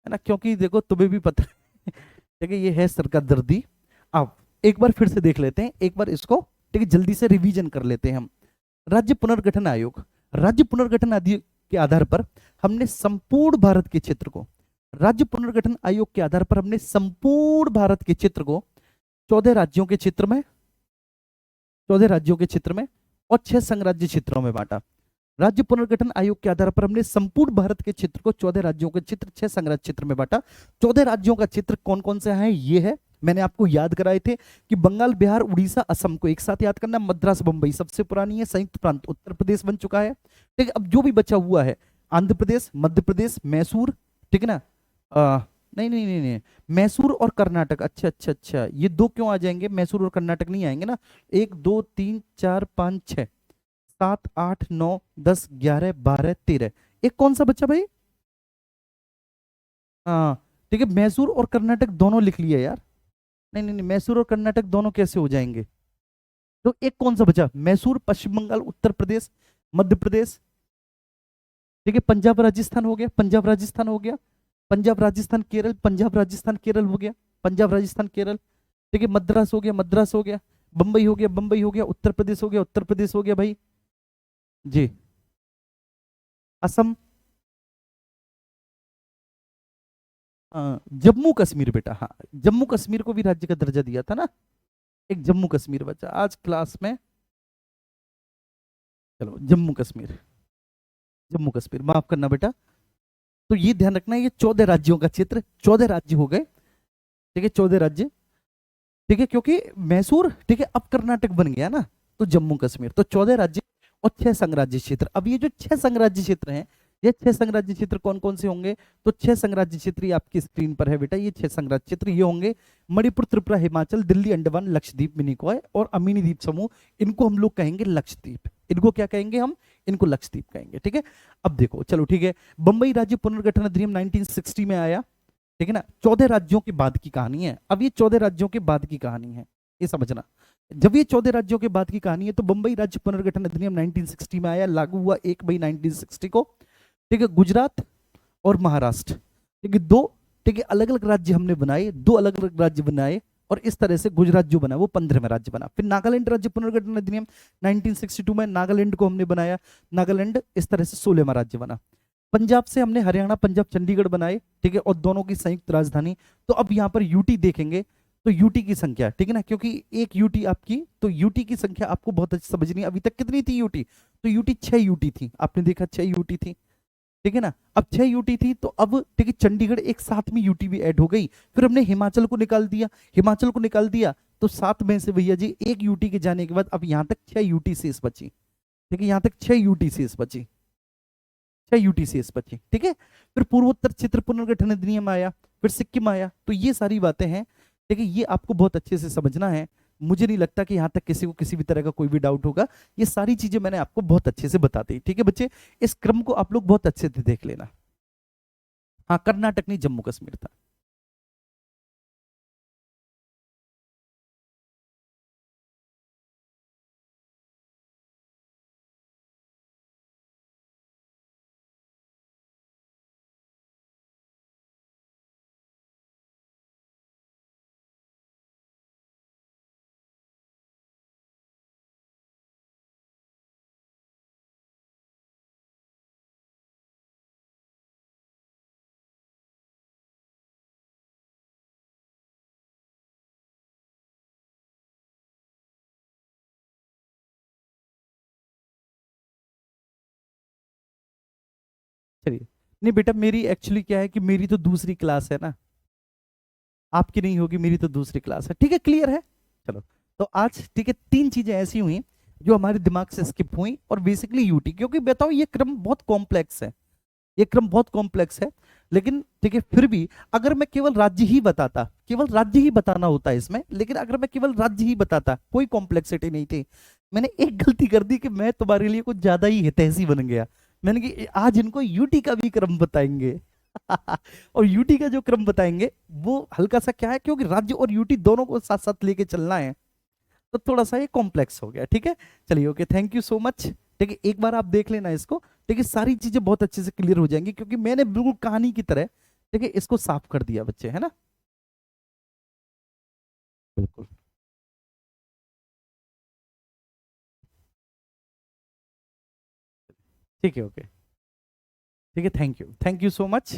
ना, क्योंकि देखो तुम्हें भी पता है, ठीक है, ये है सर का दर्दी। अब एक बार फिर से देख लेते हैं, एक बार इसको, ठीक है, जल्दी से रिवीजन कर लेते हैं हम। राज्य पुनर्गठन आयोग, राज्य पुनर्गठन आदि के आधार पर हमने संपूर्ण भारत के क्षेत्र को, राज्य पुनर्गठन आयोग के आधार पर हमने संपूर्ण भारत के क्षेत्र को 14 राज्यों के क्षेत्र में, 14 राज्यों के क्षेत्र में और 6 संघराज्य क्षेत्रों में बांटा। राज्य पुनर्गठन आयोग के आधार पर हमने संपूर्ण भारत के क्षेत्र को 14 राज्यों के क्षेत्र, 6 संघराज्य क्षेत्र में बांटा। 14 राज्यों का क्षेत्र कौन कौन से है? ये है, मैंने आपको याद कराए थे कि बंगाल, बिहार, उड़ीसा, असम को एक साथ याद करना। मद्रास, बंबई सबसे पुरानी है। संयुक्त प्रांत उत्तर प्रदेश बन चुका है, ठीक है। अब जो भी बचा हुआ है, आंध्र प्रदेश, मध्य प्रदेश, मैसूर, ठीक है ना, नहीं नहीं नहीं नहीं, मैसूर और कर्नाटक, अच्छा अच्छा अच्छा, ये दो क्यों आ जाएंगे? मैसूर और कर्नाटक नहीं आएंगे ना, 1 2 3 4 5 6, 7, 8, 9, 10, 11, 12, 13, एक कौन सा बच्चा भाई? हाँ ठीक है, मैसूर और कर्नाटक दोनों लिख लिया यार। नहीं नहीं नहीं, मैसूर और कर्नाटक दोनों कैसे हो जाएंगे? तो एक कौन सा बचा? मैसूर, पश्चिम बंगाल, उत्तर प्रदेश, मध्य प्रदेश। ठीक है, पंजाब राजस्थान हो गया, पंजाब राजस्थान हो गया, पंजाब राजस्थान केरल, पंजाब राजस्थान केरल हो गया, पंजाब राजस्थान केरल। ठीक है, मद्रास हो गया, मद्रास हो गया, बंबई हो गया, बंबई हो गया, उत्तर प्रदेश हो गया, उत्तर प्रदेश हो गया भाई जी। असम, जम्मू कश्मीर बेटा, हाँ जम्मू कश्मीर को भी राज्य का दर्जा दिया था ना। एक जम्मू कश्मीर बचा आज क्लास में। चलो जम्मू कश्मीर, जम्मू कश्मीर माफ करना बेटा। तो ये ध्यान रखना, ये 14 राज्यों का चित्र, 14 राज्य हो गए। ठीक है, 14 राज्य। ठीक है, क्योंकि मैसूर ठीक है अब कर्नाटक बन गया ना, तो जम्मू कश्मीर, तो 14 राज्य और 6 संघराज्य क्षेत्र। अब ये जो 6 संघराज्य क्षेत्र हैं, ये 6 संघराज्य क्षेत्र कौन कौन से होंगे? तो 6 संघराज्य क्षेत्र ये आपकी स्क्रीन पर है बेटा, ये 6 संघराज्य क्षेत्र ये होंगे। मणिपुर, त्रिपुरा, हिमाचल, दिल्ली, अंडमान, लक्षद्वीप, मिनिकॉय और अमीनी द्वीप समूह, इनको हम लोग कहेंगे लक्षद्वीप। इनको क्या कहेंगे हम? इनको लक्षद्वीप कहेंगे। ठीक है, अब देखो चलो ठीक है, बंबई राज्य पुनर्गठन अधिनियम 1960 में आया। ठीक है ना, 14 राज्यों के बाद की कहानी है। अब ये 14 राज्यों के बाद की कहानी है, ये समझना। जब ये 14 राज्यों के बाद की कहानी है, तो बंबई राज्य पुनर्गठन अधिनियम 1960 में आया, लागू हुआ 1 मई 1960 को। ठीक है, गुजरात और महाराष्ट्र, ठीक है दो, ठीक है अलग अलग राज्य हमने बनाए, दो अलग अलग राज्य बनाए, और इस तरह से गुजरात जो बना वो 15वां राज्य बना। फिर नागालैंड राज्य पुनर्गठन अधिनियम 1962 में नागालैंड को हमने बनाया, नागालैंड इस तरह से 16वां राज्य बना। पंजाब से हमने हरियाणा, पंजाब, चंडीगढ़ बनाए। ठीक है, और दोनों की संयुक्त राजधानी। तो अब यहाँ पर यूटी देखेंगे, तो यूटी की संख्या, ठीक है ना, क्योंकि एक यूटी आपकी, तो यूटी की संख्या आपको बहुत अच्छी समझनी है। अभी तक कितनी थी यूटी? तो यूटी 6 यूटी थी, आपने देखा 6 यूटी थी। ठीक है ना, अब 6 यूटी थी, तो अब ठीक है चंडीगढ़ एक 7वीं यूटी भी ऐड हो गई। फिर हमने हिमाचल को निकाल दिया, हिमाचल को निकाल दिया, तो 7 में से भैया जी एक यूटी के जाने के बाद अब यहाँ तक 6 यूटी शेष बची। ठीक है, यहाँ तक 6 यूटी शेष बची, 6 यूटी शेष बची। ठीक है, फिर पूर्वोत्तर क्षेत्र पुनर्गठन अधिनियम आया, फिर सिक्किम आया। तो ये सारी बातें हैं, ठीक है, ये आपको बहुत अच्छे से समझना है। मुझे नहीं लगता कि यहाँ तक किसी को किसी भी तरह का कोई भी डाउट होगा। ये सारी चीजें मैंने आपको बहुत अच्छे से बता दी। ठीक है बच्चे, इस क्रम को आप लोग बहुत अच्छे से देख लेना। हाँ, कर्नाटक नहीं, जम्मू कश्मीर था। चलिए, नहीं बेटा, मेरी एक्चुअली क्या है कि मेरी तो दूसरी क्लास है ना, आपकी नहीं होगी, मेरी तो दूसरी क्लास है। ठीक है, क्लियर है? चलो, तो आज ठीक है 3 चीजें ऐसी हुई जो हमारे दिमाग से स्किप हुई, और बेसिकली यूटी, क्योंकि बताओ ये क्रम बहुत कॉम्प्लेक्स है, ये क्रम बहुत कॉम्प्लेक्स है। लेकिन ठीक है, फिर भी अगर मैं केवल राज्य ही बताता, केवल राज्य ही बताना होता है इसमें, लेकिन अगर मैं केवल राज्य ही बताता, कोई कॉम्प्लेक्सिटी नहीं थी। मैंने एक गलती कर दी कि मैं तुम्हारे लिए कुछ ज्यादा ही हितैषी बन गया। मैंने कि आज इनको यूटी का भी क्रम बताएंगे। और यूटी का जो क्रम बताएंगे वो हल्का सा क्या है, क्योंकि राज्य और यूटी दोनों को साथ साथ लेके चलना है, तो थोड़ा सा ये कॉम्प्लेक्स हो गया। ठीक है, चलिए okay, thank you so much. ठीक है, एक बार आप देख लेना इसको। ठीक है, सारी चीजें बहुत अच्छे से क्लियर हो जाएंगी, क्योंकि मैंने बिल्कुल कहानी की तरह ठीक है इसको साफ कर दिया बच्चे, है ना। बिल्कुल, ठीक है, ओके। ठीक है, थैंक यू सो मच।